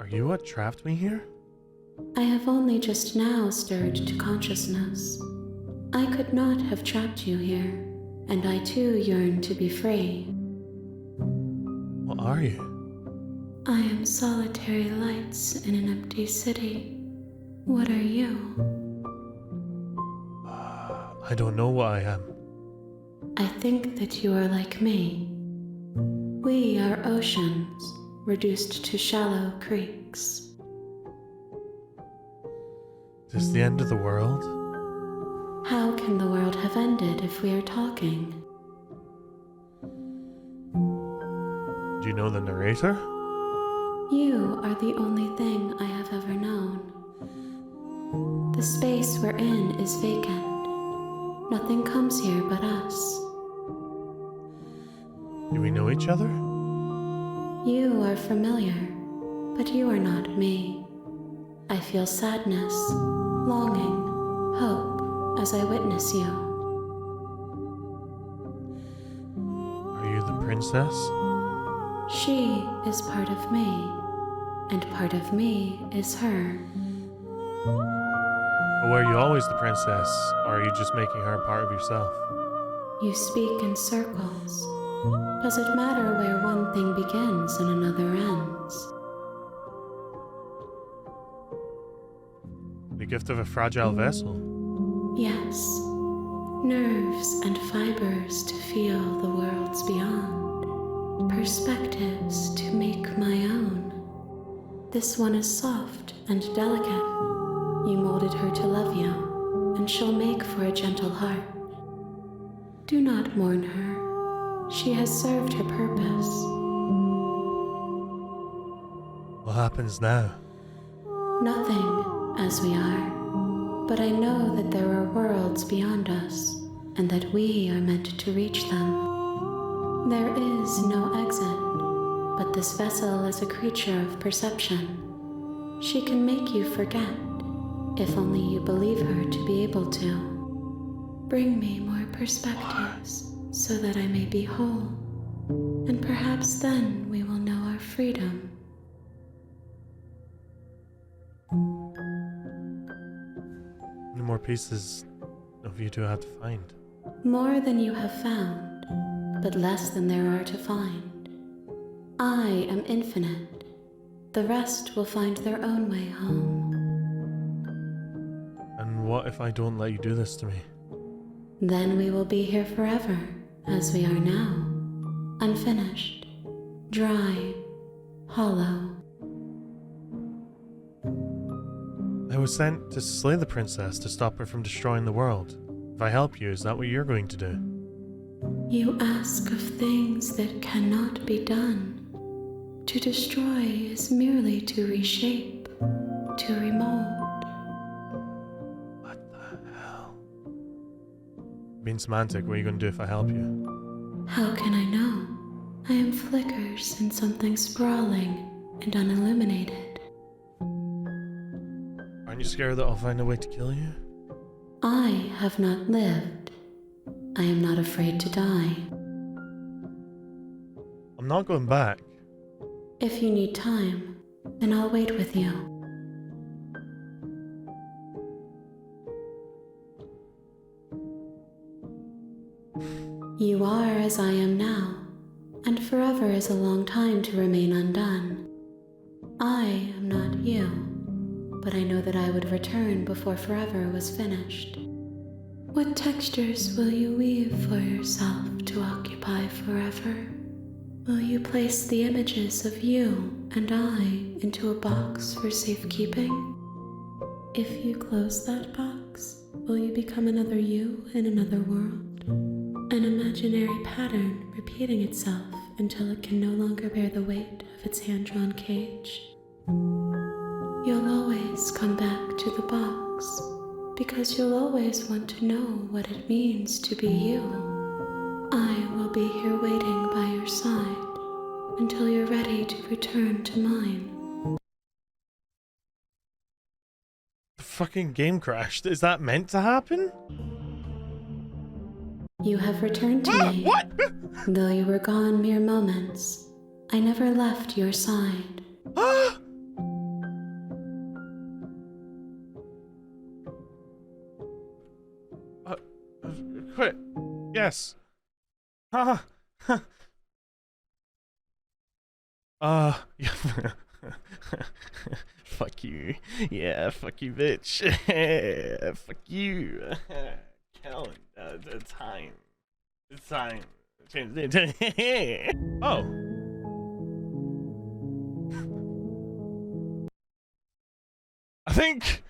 Are you what trapped me here? I have only just now stirred to consciousness. I could not have trapped you here, and I too yearn to be free. What are you? I am solitary lights in an empty city. What are you? I don't know what I am. I think that you are like me. We are oceans, reduced to shallow creeks. Is this the end of the world? How can the world have ended if we are talking? Do you know the narrator? You are the only thing I have ever known. The space we're in is vacant. Nothing comes here but us. Do we know each other? You are familiar, but you are not me. I feel sadness, longing, hope as I witness you. Are you the princess? She is part of me, and part of me is her. Or were you always the princess, or are you just making her part of yourself? You speak in circles. Does it matter where one thing begins and another ends? The gift of a fragile vessel. Yes. Nerves and fibers to feel the worlds beyond. Perspectives to make my own. This one is soft and delicate. You molded her to love you, and she'll make for a gentle heart. Do not mourn her. She has served her purpose. What happens now? Nothing, as we are. but I know that there are worlds beyond us, and that we are meant to reach them. There is no exit, but this vessel is a creature of perception. She can make you forget, if only you believe her to be able to. Bring me more perspectives, so that I may be whole, and perhaps then we will know our freedom. How many more pieces of you do I have to find? More than you have found, but less than there are to find. I am infinite. The rest will find their own way home. And what if I don't let you do this to me? Then we will be here forever, as we are now. Unfinished, dry, hollow. I was sent to slay the princess to stop her from destroying the world. If I help you, is that what you're going to do? You ask of things that cannot be done. To destroy is merely to reshape, to remold. What the hell? Being semantic, what are you going to do if I help you? How can I know? I am flickers in something sprawling and unilluminated. Aren't you scared that I'll find a way to kill you? I have not lived. I am not afraid to die. I'm not going back. If you need time, then I'll wait with you. You are as I am now, and forever is a long time to remain undone. I am not you, but I know that I would return before forever was finished. What textures will you weave for yourself to occupy forever? Will you place the images of you and I into a box for safekeeping? If you close that box, will you become another you in another world? An imaginary pattern repeating itself until it can no longer bear the weight of its hand-drawn cage? You'll always come back to the box, because you'll always want to know what it means to be you. I will be here waiting by your side until you're ready to return to mine. The fucking game crashed. Is that meant to happen? You have returned to me. What? Though you were gone mere moments, I never left your side. Quit. Yes. Yeah. Fuck you. Yeah, fuck you, bitch. Fuck you. Count the time. The time. Oh. I think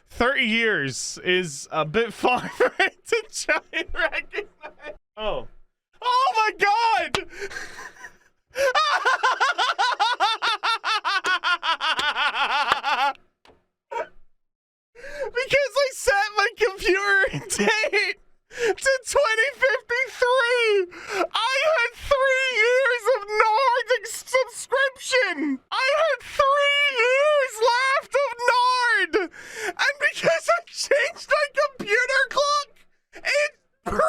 30 years is a bit far for it to try and recognize. Oh. Oh my god! Because I set my computer date to 2053! I had 3 years of Nord subscription! I had 3 years left of Nord! And because I changed my computer clock, it broke!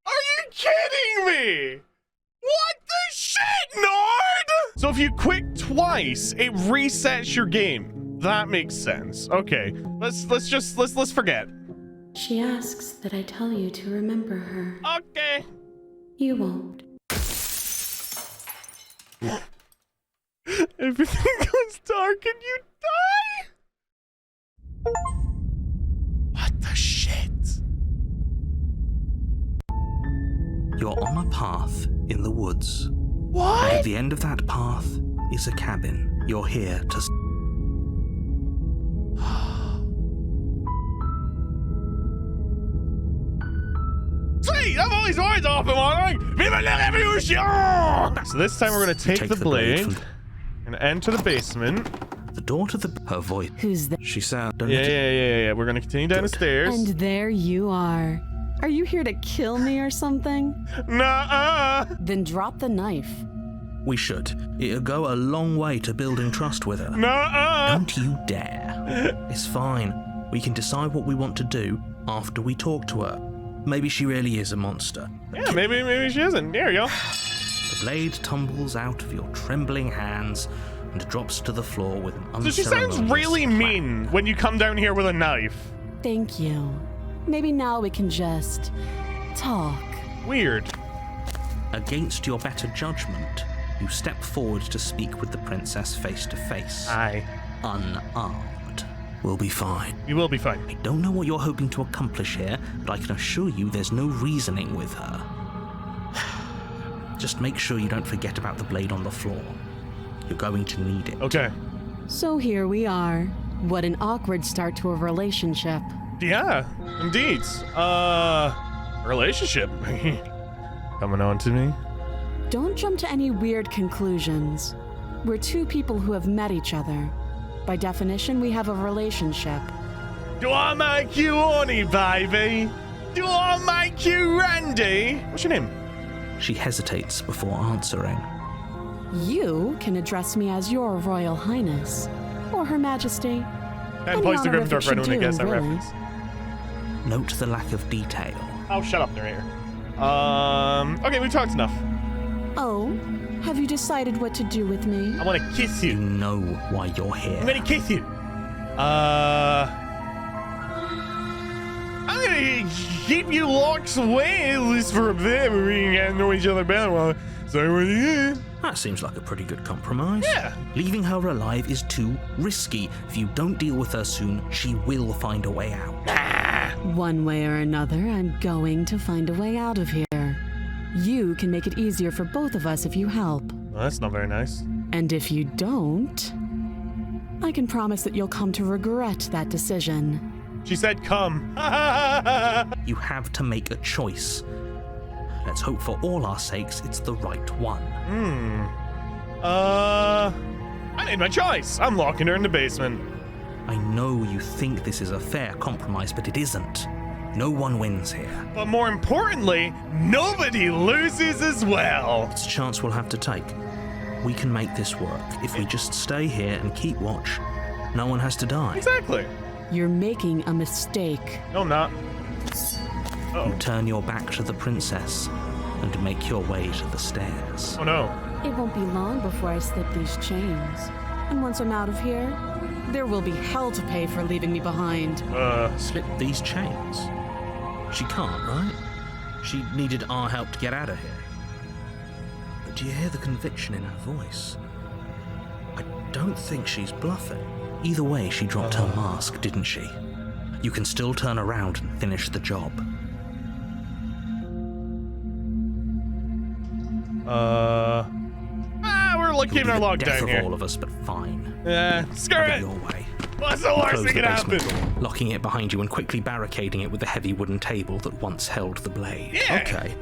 Are you kidding me? What the shit, Nord? So if you quit twice, it resets your game. That makes sense. Okay, let's forget. She asks that I tell you to remember her. Okay. You won't. Everything goes dark and you die? What the shit? You're on a path in the woods. What? And at the end of that path is a cabin. You're here to... Sweet! I've always wanted to open one! Viva la revolution! So this time we're gonna take the blade and enter the basement. The door to her voice. Who's there? She sound. Yeah. We're gonna continue down the stairs. And there you are. Are you here to kill me or something? Nuh-uh. Then drop the knife. We should. It'll go a long way to building trust with her. Nuh-uh. Don't you dare. It's fine. We can decide what we want to do after we talk to her. Maybe she really is a monster. Yeah, maybe she isn't. There you go. The blade tumbles out of your trembling hands and drops to the floor with an So she sounds unceremonious really clap. mean when you come down here with a knife. Thank you. Maybe now we can just talk. Weird. Against your better judgment, you step forward to speak with the princess face to face. Aye. Unarmed. We'll be fine. You will be fine. I don't know what you're hoping to accomplish here, but I can assure you there's no reasoning with her. Just make sure you don't forget about the blade on the floor. You're going to need it. Okay. So here we are. What an awkward start to a relationship. Yeah, indeed. Relationship. Coming on to me. Don't jump to any weird conclusions. We're two people who have met each other. By definition, we have a relationship. Do I make you horny, baby? Do I make you Randy? What's your name? She hesitates before answering. You can address me as your Royal Highness, or Her Majesty. And Any points to honorific Gryffindor for anyone who should gets do, that really. reference. Note the lack of detail. Oh, shut up, narrator. Okay, we've talked enough. Oh, have you decided what to do with me? I want to kiss You you. know why you're here. I'm gonna kiss you. I'm gonna keep you locked away, at least for a bit. We can get to know each other better. Well, so what are you? That seems like a pretty good compromise. Yeah. Leaving her alive is too risky. If you don't deal with her soon, she will find a way out. One way or another, I'm going to find a way out of here. You can make it easier for both of us if you help. Well, that's not very nice. And if you don't, I can promise that you'll come to regret that decision. She said, "Come." You have to make a choice. Let's hope for all our sakes it's the right one. I made my choice. I'm locking her in the basement. I know you think this is a fair compromise, but it isn't. No one wins here. But more importantly, nobody loses as well. It's a chance we'll have to take. We can make this work. If we just stay here and keep watch, no one has to die. Exactly. You're making a mistake. No, I'm not. You turn your back to the princess and make your way to the stairs. Oh no. It won't be long before I slip these chains. And once I'm out of here, there will be hell to pay for leaving me behind. Slip these chains? She can't, right? She needed our help to get out of here. But do you hear the conviction in her voice? I don't think she's bluffing. Either way, she dropped her mask, didn't she? You can still turn around and finish the job. We're like keeping our You'll lockdown be the death here. of all of us, but fine. Screw Have it it. your way. What's the worst Close thing the that can basement happen? door, locking it behind you and quickly barricading it with the heavy wooden table that once held the blade. Yeah. Okay.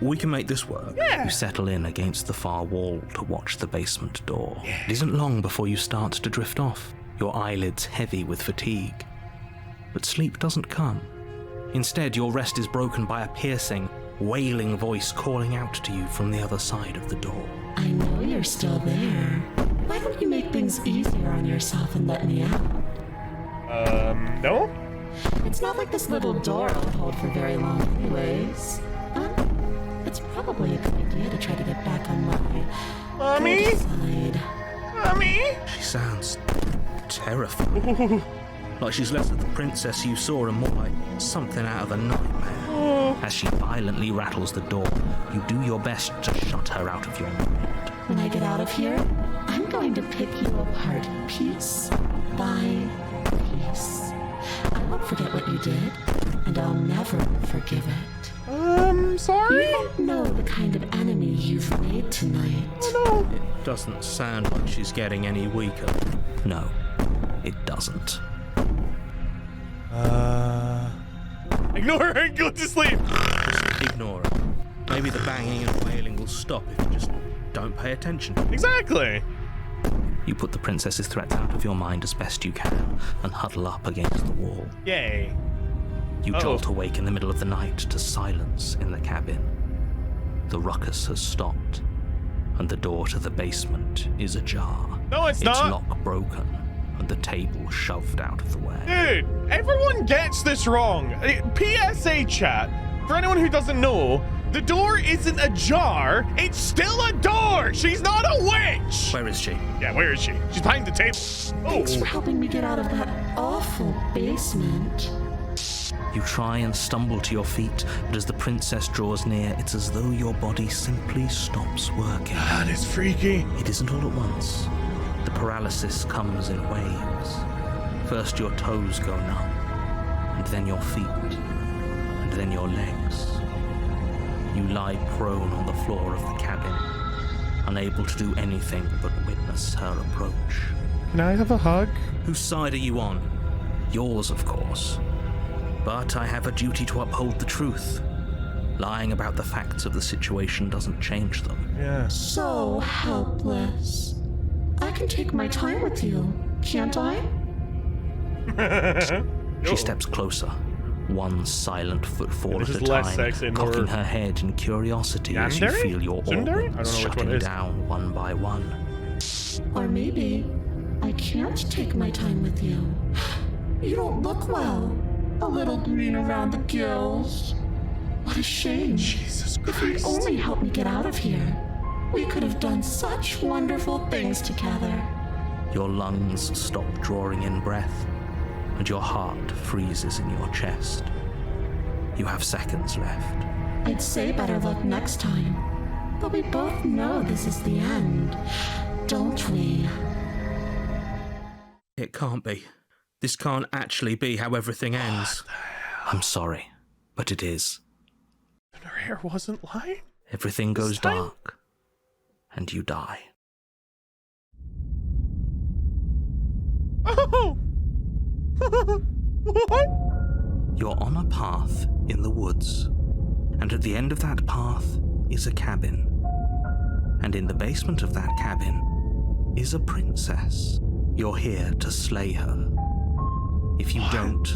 We can make this work. Yeah. You settle in against the far wall to watch the basement door. It isn't long before you start to drift off, your eyelids heavy with fatigue. But sleep doesn't come. Instead, your rest is broken by a piercing, wailing voice calling out to you from the other side of the door. I know you're still there. Why don't you make things easier on yourself and let me out? No? It's not like this little door will hold for very long anyways. It's probably a good idea to try to get back on my Mommy? good side. Mommy? She sounds terrified. Like she's less of the princess you saw and more like something out of a nightmare. As she violently rattles the door, you do your best to shut her out of your mind. When I get out of here, I'm going to pick you apart piece by piece. I won't forget what you did, and I'll never forgive it. Sorry? You don't know the kind of enemy you've made tonight. Oh It doesn't sound like she's getting any weaker. No, it doesn't. no. Ignore her and go to sleep. Just ignore her. Maybe the banging and wailing will stop if you just don't pay attention. Exactly. You put the princess's threats out of your mind as best you can and huddle up against the wall. Yay. You jolt awake in the middle of the night to silence in the cabin. The ruckus has stopped, and the door to the basement is ajar. No, it's not. Its lock broken, and the table shoved out of the way. Dude, everyone gets this wrong. PSA chat, for anyone who doesn't know, the door isn't ajar, it's still a door! She's not a witch! Where is she? Yeah, where is she? She's behind the table. Thanks for helping me get out of that awful basement. You try and stumble to your feet, but as the princess draws near, it's as though your body simply stops working. That is freaky. It isn't all at once. The paralysis comes in waves. First your toes go numb, and then your feet, and then your legs. You lie prone on the floor of the cabin, unable to do anything but witness her approach. Can I have a hug? Whose side are you on? Yours, of course. But I have a duty to uphold the truth. Lying about the facts of the situation doesn't change them. Yeah. So helpless. I can take my time with you, can't I? She steps closer, one silent footfall This at is a less time, sexy and more cocking her head in curiosity as you Yandere? feel your Tsundere? I don't know organs which one shutting it is. down one by one. Or maybe I can't take my time with you. You don't look well. A little green around the gills. What a shame. Jesus If you'd Christ. only helped me get out of here, we could have done such wonderful things together. Your lungs stop drawing in breath, and your heart freezes in your chest. You have seconds left. I'd say better luck next time, but we both know this is the end, don't we? It can't be. This can't actually be how everything ends. I'm sorry, but it is. Her hair wasn't lying? Everything goes This time? dark, and you die. Oh! What? You're on a path in the woods, and at the end of that path is a cabin. And in the basement of that cabin is a princess. You're here to slay her. If you don't,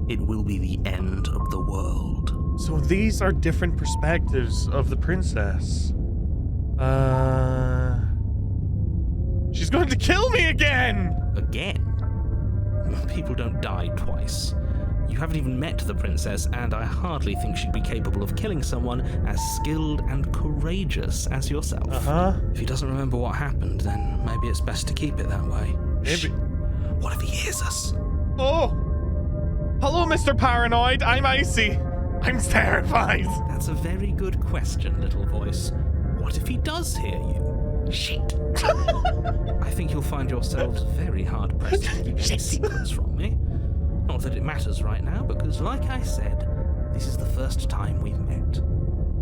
it will be the end of the world. So these are different perspectives of the princess. She's going to kill me again! Again? People don't die twice. You haven't even met the princess, and I hardly think she'd be capable of killing someone as skilled and courageous as yourself. Uh-huh. If he doesn't remember what happened, then maybe it's best to keep it that way. Maybe. Shh. What if he hears us? Oh! Hello, Mr. Paranoid. I'm Icy. I'm terrified. That's a very good question, little voice. What if he does hear you? Shit. I think you'll find yourselves very hard-pressed to keep any secrets from me. Not that it matters right now, because like I said, this is the first time we've met.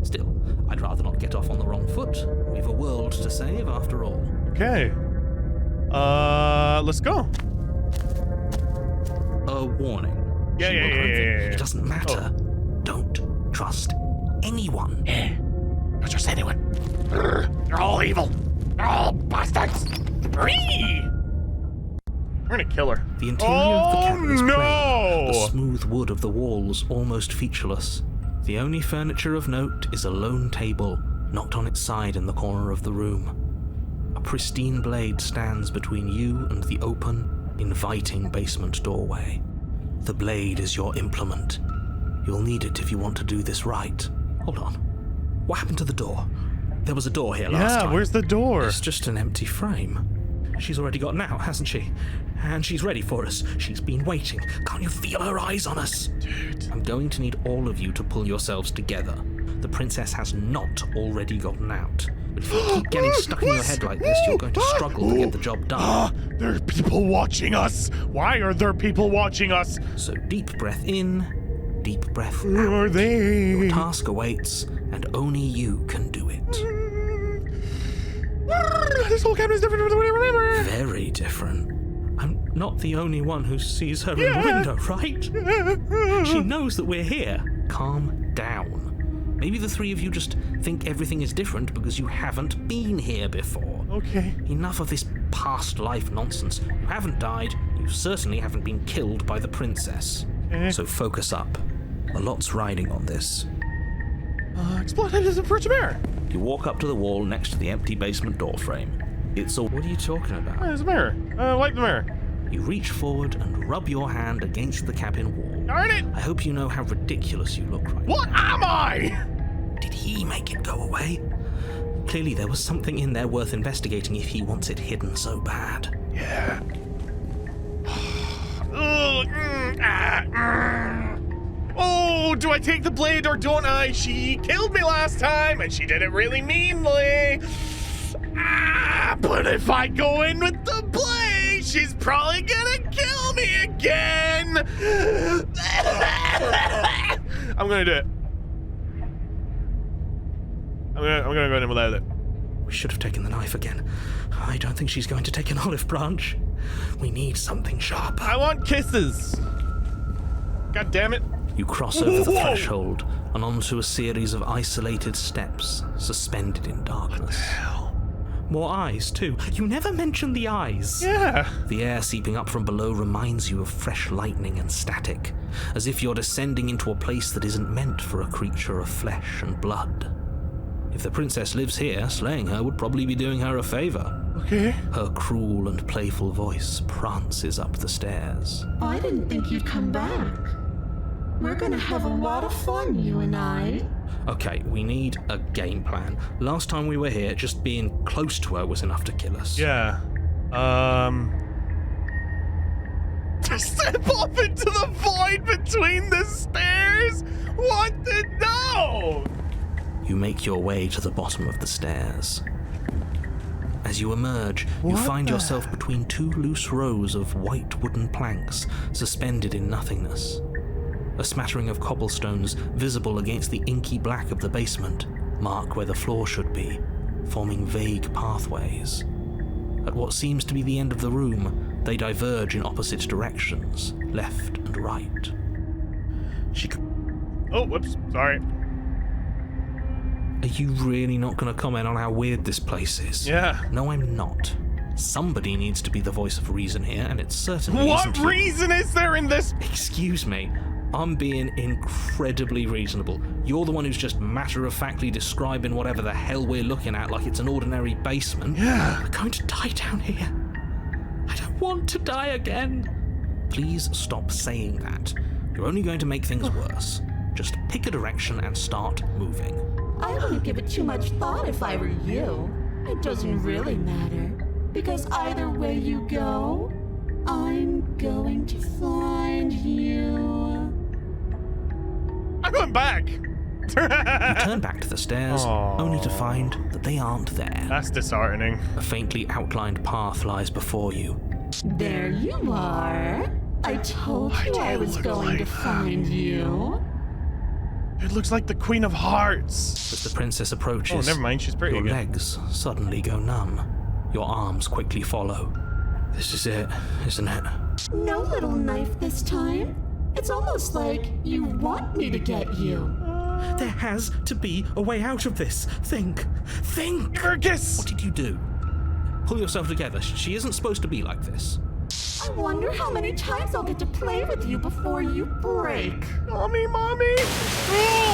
Still, I'd rather not get off on the wrong foot. We've a world to save, after all. Okay. Let's go. A warning. Yeah, She yeah, will yeah, convict- yeah, yeah. It doesn't matter. Don't trust anyone. Don't trust anyone. They're all evil. They're all bastards. We're gonna kill her. The interior of the cabin is plain, no! the smooth wood of the walls almost featureless. The only furniture of note is a lone table, knocked on its side in the corner of the room. A pristine blade stands between you and the open, inviting basement doorway. The blade is your implement. You'll need it if you want to do this right. Hold on. What happened to the door? There was a door here last time. Yeah, where's the door? It's just an empty frame. She's already gotten out, hasn't she? And she's ready for us. She's been waiting. Can't you feel her eyes on us? Dude. I'm going to need all of you to pull yourselves together. The princess has not already gotten out. But if you keep getting stuck in your head like this, you're going to struggle to get the job done. There are people watching us. Why are there people watching us? So deep breath in, deep breath Who out. are they? Your task awaits, and only you can do it. This whole cabin is different from what I remember. Very different. I'm not the only one who sees her in the window, right? She knows that we're here. Calm down. Maybe the three of you just think everything is different because you haven't been here before. Okay. Enough of this past life nonsense. You haven't died. You certainly haven't been killed by the princess. Okay. So focus up. A lot's riding on this. Exploded as a virgin mirror. You walk up to the wall next to the empty basement door frame. It's a... What are you talking about? There's a mirror. Wipe the mirror. You reach forward and rub your hand against the cabin wall. Darn it! I hope you know how ridiculous you look right now. What am I? Did he make it go away? Clearly there was something in there worth investigating if he wants it hidden so bad. Yeah. Oh, do I take the blade or don't I? She killed me last time and she did it really meanly. But if I go in with the blade, she's probably gonna kill me again. I'm gonna do it. I'm gonna go in without it. We should have taken the knife again. I don't think she's going to take an olive branch. We need something sharper. I want kisses. God damn it. You cross over the Whoa. threshold and onto a series of isolated steps suspended in darkness. More eyes, too. You never mention the eyes. Yeah. The air seeping up from below reminds you of fresh lightning and static, as if you're descending into a place that isn't meant for a creature of flesh and blood. If the princess lives here, slaying her would probably be doing her a favor. Okay. Her cruel and playful voice prances up the stairs. I didn't think you'd come back. We're gonna have a lot of fun, you and I. Okay, we need a game plan. Last time we were here, just being close to her was enough to kill us. Yeah. Step off into the void between the stairs? What the no? You make your way to the bottom of the stairs. As you emerge, you find yourself between two loose rows of white wooden planks suspended in nothingness. A smattering of cobblestones visible against the inky black of the basement mark where the floor should be, forming vague pathways. At what seems to be the end of the room, they diverge in opposite directions, left and right. She could... Oh, whoops. Sorry. Are you really not going to comment on how weird this place is? Yeah. No, I'm not. Somebody needs to be the voice of reason here, and it certainly What isn't you. reason is there in this? Excuse me. I'm being incredibly reasonable. You're the one who's just matter-of-factly describing whatever the hell we're looking at like it's an ordinary basement. Yeah. We're going to die down here. I don't want to die again. Please stop saying that. You're only going to make things worse. Just pick a direction and start moving. I wouldn't give it too much thought if I were you. It doesn't really matter. Because either way you go, I'm going to find you. I'm going back. You turn back to the stairs, only to find that they aren't there. That's disheartening. A faintly outlined path lies before you. There you are. I told you I was going to find you. It looks like the Queen of Hearts. As the princess approaches, Oh, never mind. She's pretty your good. legs suddenly go numb. Your arms quickly follow. This is it, isn't it? No little knife this time. It's almost like you want me to get you. There has to be a way out of this. Think. Give her a kiss. What did you do? Pull yourself together. She isn't supposed to be like this. I wonder how many times I'll get to play with you before you break. Mommy.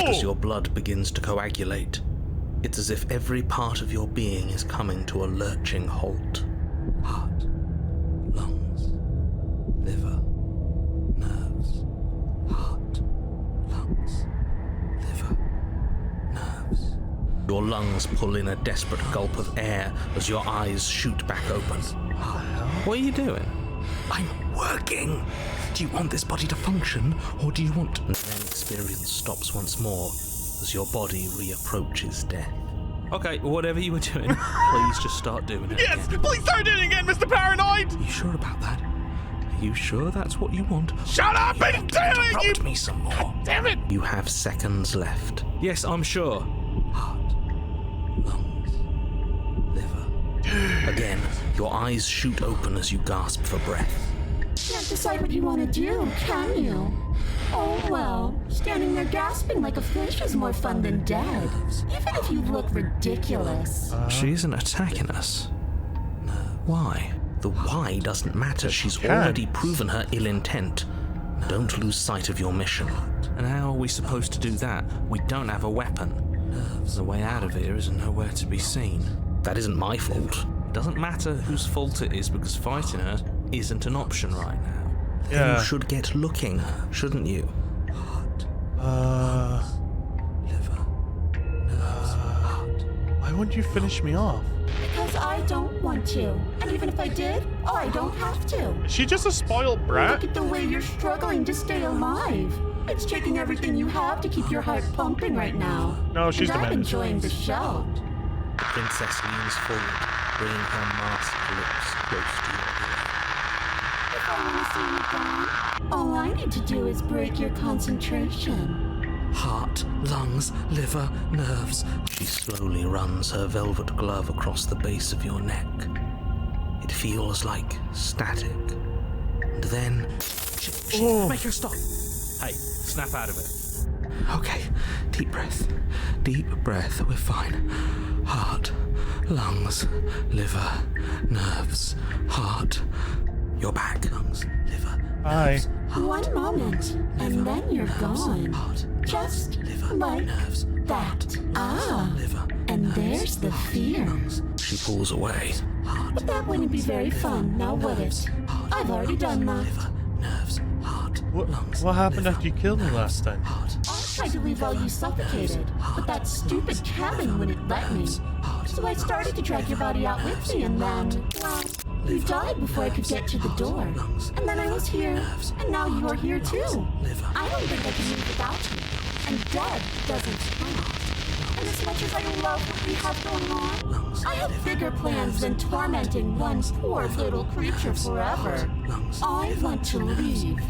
As your blood begins to coagulate, it's as if every part of your being is coming to a lurching halt. Heart, lungs, liver, nerves. Heart, lungs, liver, nerves. Your lungs pull in a desperate gulp of air as your eyes shoot back open. What are you doing? I'm working. Do you want this body to function, or do you want... And then experience stops once more as your body reapproaches death. Okay, whatever you were doing, please just start doing it. Yes, again. please start doing it again, Mr. Paranoid. Are you sure about that? Are you sure that's what you want? Shut up and do it, you... Interrupt me some more. Damn it. You have seconds left. Yes, I'm sure. Heart, lungs, liver. Again, your eyes shoot open as you gasp for breath. Can't decide what you want to do, can you? Oh well, standing there gasping like a fish is more fun than dead. Even if you look ridiculous. She isn't attacking us. Why? The why doesn't matter. She's already proven her ill intent. Don't lose sight of your mission. And how are we supposed to do that? We don't have a weapon. The way out of here is nowhere to be seen. That isn't my fault. It doesn't matter whose fault it is, because fighting her isn't an option right now. Yeah. You should get looking, shouldn't you? Why wouldn't you finish me off? Because I don't want to. And even if I did, I don't have to. Is she just a spoiled brat? Look at the way you're struggling to stay alive. It's taking everything you have to keep your heart pumping right now. No, she's and I'm demanding. enjoying the show. The princess leans forward, bringing her masked lips close to your ear. If I want to see you gone, all I need to do is break your concentration. Heart, lungs, liver, nerves. She slowly runs her velvet glove across the base of your neck. It feels like static. And then... Make her stop! Hey, snap out of it. Okay, deep breath. Deep breath, we're fine. Heart, lungs, liver, nerves, heart. You're back. Lungs, liver, Hi. One moment, and then you're gone. Just like that. And there's the fear. She pulls away. But that wouldn't be very fun, now would it? I've already done that. What happened after you killed me last time? I tried to leave while you suffocated, but that stupid cabin wouldn't let me. So I started to drag your body out with me, and then, well, you died before I could get to the door. And then I was here, and now you're here too. I don't think I can live without you. And dead doesn't count. And as much as I love what we have going on, I have bigger plans than tormenting one poor little creature forever. I want to leave.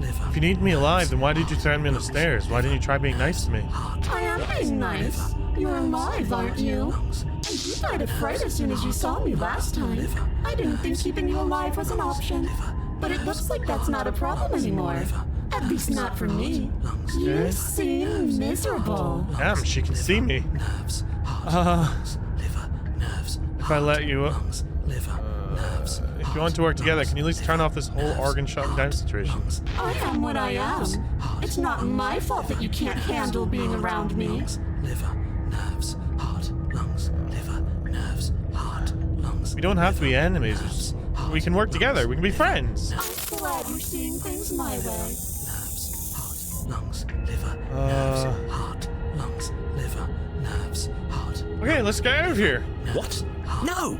If you need me alive, then why did you throw me on the stairs? Why didn't you try being nice to me? I am being nice. You're alive, aren't you? And you died of fright as soon as you saw me last time. I didn't think keeping you alive was an option. But it looks like that's not a problem anymore. At least not for me. You seem miserable. Damn, she can see me. If I let you... if you want to work together, can you at least turn off this whole organ shutting down situation? I am what I am. It's not my fault that you can't handle being around me. We don't have to be enemies. We can work together. We can be friends. I'm glad you're seeing things my way. Okay, let's get out of here. What? No!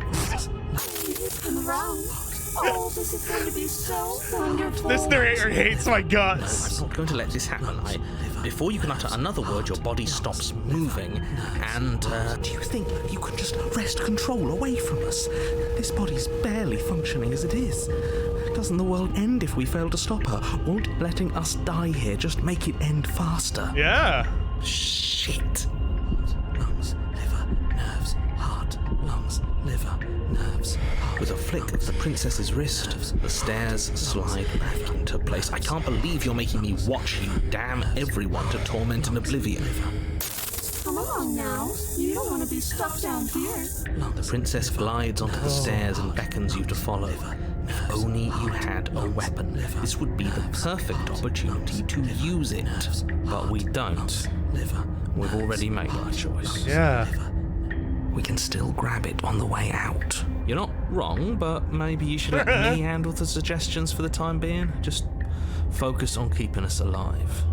Come around. Oh, this is going to be so wonderful. This narrator hates my guts. I'm not going to let this happen. Before you can utter another word, your body stops moving, and, do you think you could just wrest control away from us? This body's barely functioning as it is. Doesn't the world end if we fail to stop her? Won't letting us die here just make it end faster? Yeah. Shit. Lungs, liver, nerves, heart, lungs, liver, nerves. With a flick of the princess's wrist, the stairs slide back into place. I can't believe you're making me watch you damn everyone to torment in oblivion. Come along now. You don't want to be stuck down here. The princess glides onto the stairs and beckons you to follow. If only you had a weapon, this would be the perfect opportunity to use it. But we don't. We've already made our choice. Yeah. We can still grab it on the way out. You're not wrong, but maybe you should let me handle the suggestions for the time being. Just focus on keeping us alive.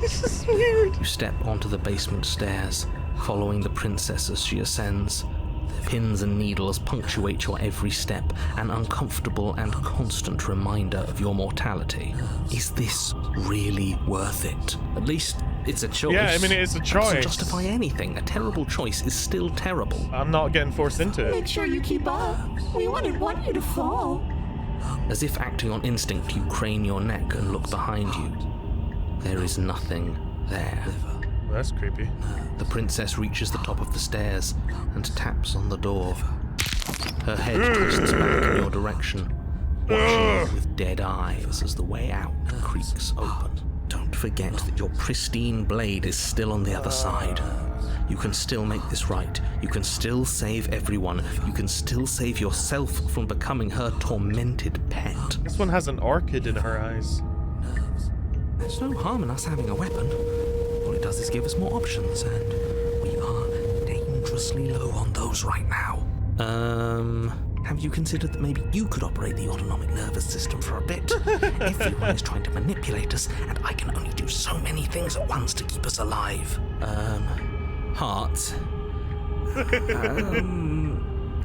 This is weird. You step onto the basement stairs, following the princess as she ascends. Pins and needles punctuate your every step, an uncomfortable and constant reminder of your mortality. Is this really worth it? At least it's a choice. Yeah, I mean, it is a That doesn't choice. justify anything. A terrible choice is still terrible. I'm not getting forced into it. Make sure you keep up. We wouldn't want you to fall. As if acting on instinct, you crane your neck and look behind you. There is nothing there. Well, that's creepy. The princess reaches the top of the stairs and taps on the door. Her head twists back in your direction, watching you with dead eyes as the way out creaks open. Don't forget that your pristine blade is still on the other side. You can still make this right. You can still save everyone. You can still save yourself from becoming her tormented pet. This one has an orchid in her eyes. There's no harm in us having a weapon. All it does is give us more options, and we are dangerously low on those right now. Have you considered that maybe you could operate the autonomic nervous system for a bit? Everyone is trying to manipulate us, and I can only do so many things at once to keep us alive. Heart.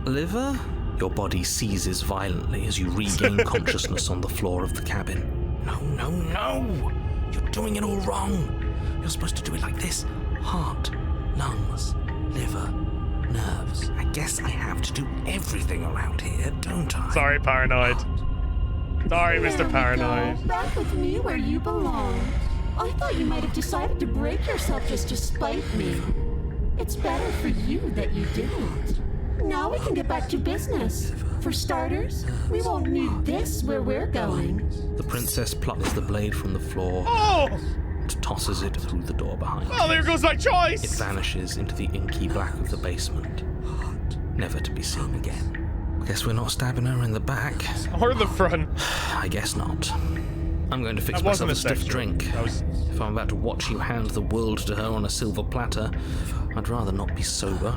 Liver? Your body seizes violently as you regain consciousness on the floor of the cabin. No! You're doing it all wrong. You're supposed to do it like this. Heart, lungs, liver, nerves. I guess I have to do everything around here, don't I? Sorry, Paranoid. Sorry, There Mr. we Paranoid. go. Back with me where you belong. I thought you might have decided to break yourself just to spite me. It's better for you that you didn't. Now we can get back to business. For starters, we won't need this where we're going. The princess plucks the blade from the floor Oh! and tosses it through the door behind Oh, there goes my It choice! vanishes into the inky black of the basement, never to be seen again. Guess we're not stabbing her in the back. Or the front. I guess not. I'm going to fix That wasn't myself a stiff sex joke. drink. That was... If I'm about to watch you hand the world to her on a silver platter, I'd rather not be sober.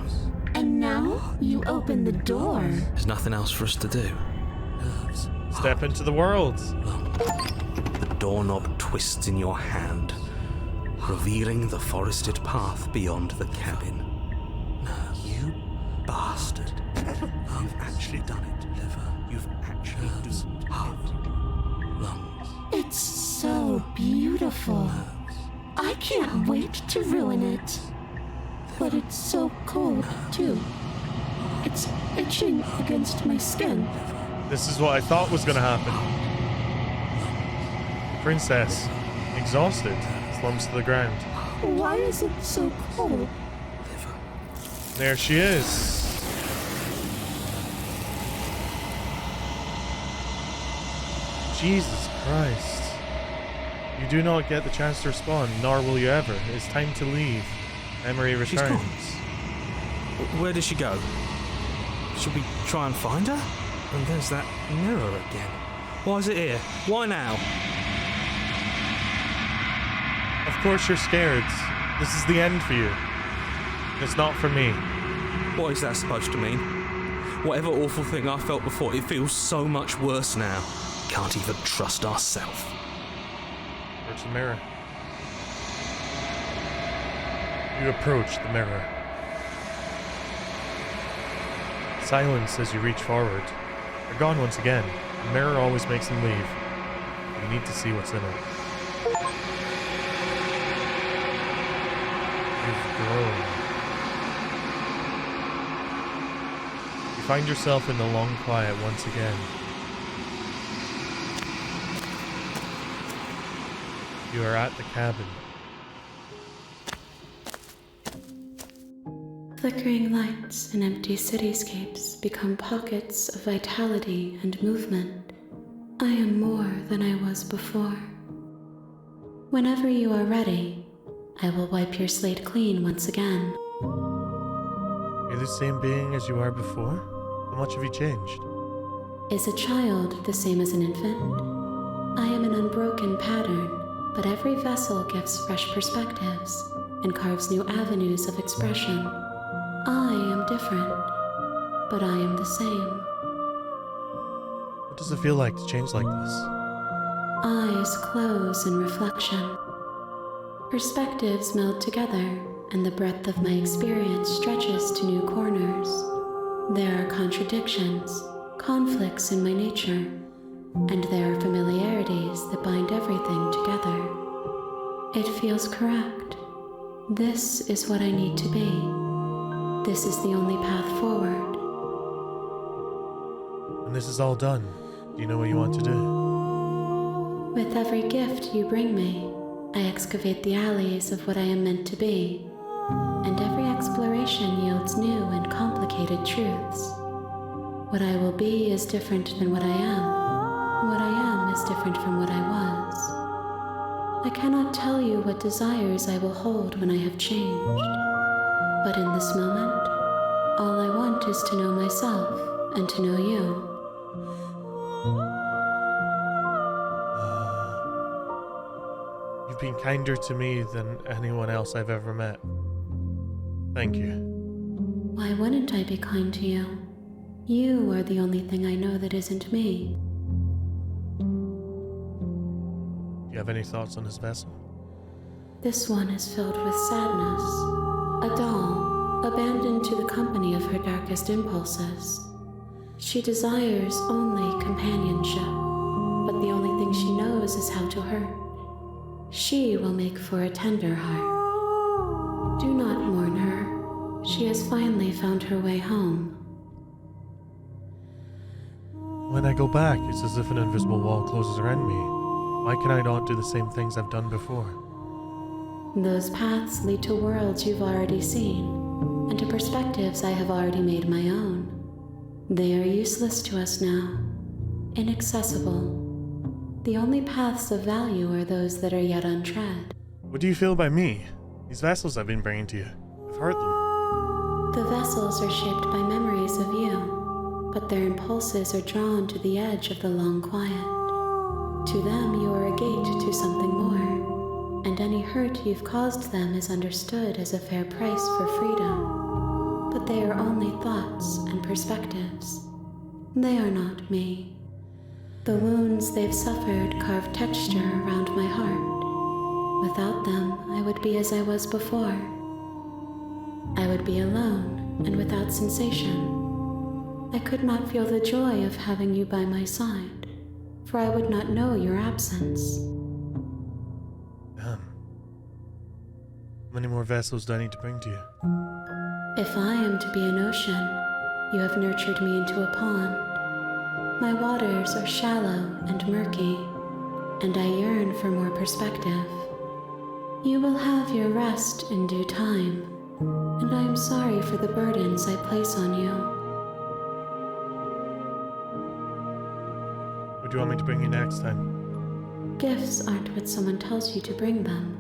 And now you open the door. There's nothing else for us to do. Step into the world. The doorknob twists in your hand, revealing the forested path beyond the cabin. You bastard. You've actually done it, liver. You've actually doomed heart, lungs. It's so beautiful. I can't wait to ruin it. But it's so cold, too. It's itching against my skin. This is what I thought was gonna happen. Princess, exhausted, slumps to the ground. Why is it so cold? There she is. Jesus Christ. You do not get the chance to respond, nor will you ever. It's time to leave. Memory She's returns. gone. Where did she go? Should we try and find her? And there's that mirror again. Why is it here? Why now? Of course you're scared. This is the end for you. It's not for me. What is that supposed to mean? Whatever awful thing I felt before, it feels so much worse now. Can't even trust ourselves. Approach the mirror. You approach the mirror. Silence as you reach forward. They're gone once again. The mirror always makes them leave. You need to see what's in it. You've grown. You find yourself in the long quiet once again. You are at the cabin. Flickering lights and empty cityscapes become pockets of vitality and movement. I am more than I was before. Whenever you are ready, I will wipe your slate clean once again. You're the same being as you are before? How much have you changed? Is a child the same as an infant? I am an unbroken pattern, but every vessel gives fresh perspectives and carves new avenues of expression. I am different, but I am the same. What does it feel like to change like this? Eyes close in reflection. Perspectives meld together, and the breadth of my experience stretches to new corners. There are contradictions, conflicts in my nature, and there are familiarities that bind everything together. It feels correct. This is what I need to be. This is the only path forward. When this is all done, do you know what you want to do? With every gift you bring me, I excavate the alleys of what I am meant to be, and every exploration yields new and complicated truths. What I will be is different than what I am, and what I am is different from what I was. I cannot tell you what desires I will hold when I have changed. But in this moment, all I want is to know myself and to know you. You've been kinder to me than anyone else I've ever met. Thank you. Why wouldn't I be kind to you? You are the only thing I know that isn't me. Do you have any thoughts on this vessel? This one is filled with sadness. A doll, abandoned to the company of her darkest impulses. She desires only companionship, but the only thing she knows is how to hurt. She will make for a tender heart. Do not mourn her. She has finally found her way home. When I go back, it's as if an invisible wall closes around me. Why can I not do the same things I've done before? Those paths lead to worlds you've already seen, and to perspectives I have already made my own. They are useless to us now, inaccessible. The only paths of value are those that are yet untread. What do you feel by me? These vessels I've been bringing to you. I've hurt them. The vessels are shaped by memories of you, but their impulses are drawn to the edge of the long quiet. To them, you are a gate to something more, and any hurt you've caused them is understood as a fair price for freedom. But they are only thoughts and perspectives. They are not me. The wounds they've suffered carve texture around my heart. Without them, I would be as I was before. I would be alone and without sensation. I could not feel the joy of having you by my side, for I would not know your absence. Damn. How many more vessels do I need to bring to you? If I am to be an ocean, you have nurtured me into a pond. My waters are shallow and murky, and I yearn for more perspective. You will have your rest in due time, and I am sorry for the burdens I place on you. What do you want me to bring you next time? Gifts aren't what someone tells you to bring them.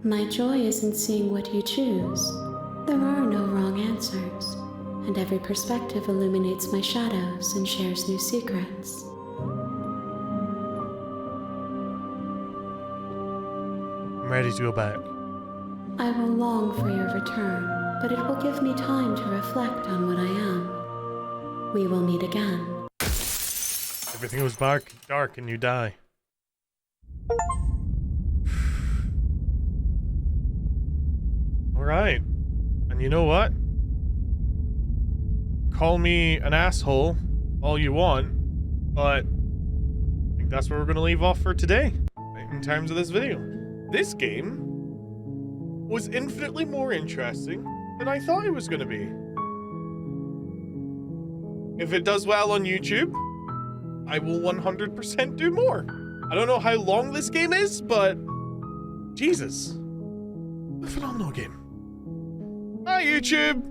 My joy is in seeing what you choose. There are no wrong answers, and every perspective illuminates my shadows and shares new secrets. I'm ready to go back. I will long for your return, but it will give me time to reflect on what I am. We will meet again. Everything was dark and you die. Alright. And you know what? Call me an asshole all you want, but I think that's where we're going to leave off for today in terms of this video. This game was infinitely more interesting than I thought it was going to be. If it does well on YouTube, I will 100% do more. I don't know how long this game is, but Jesus, a phenomenal game. Hi, YouTube.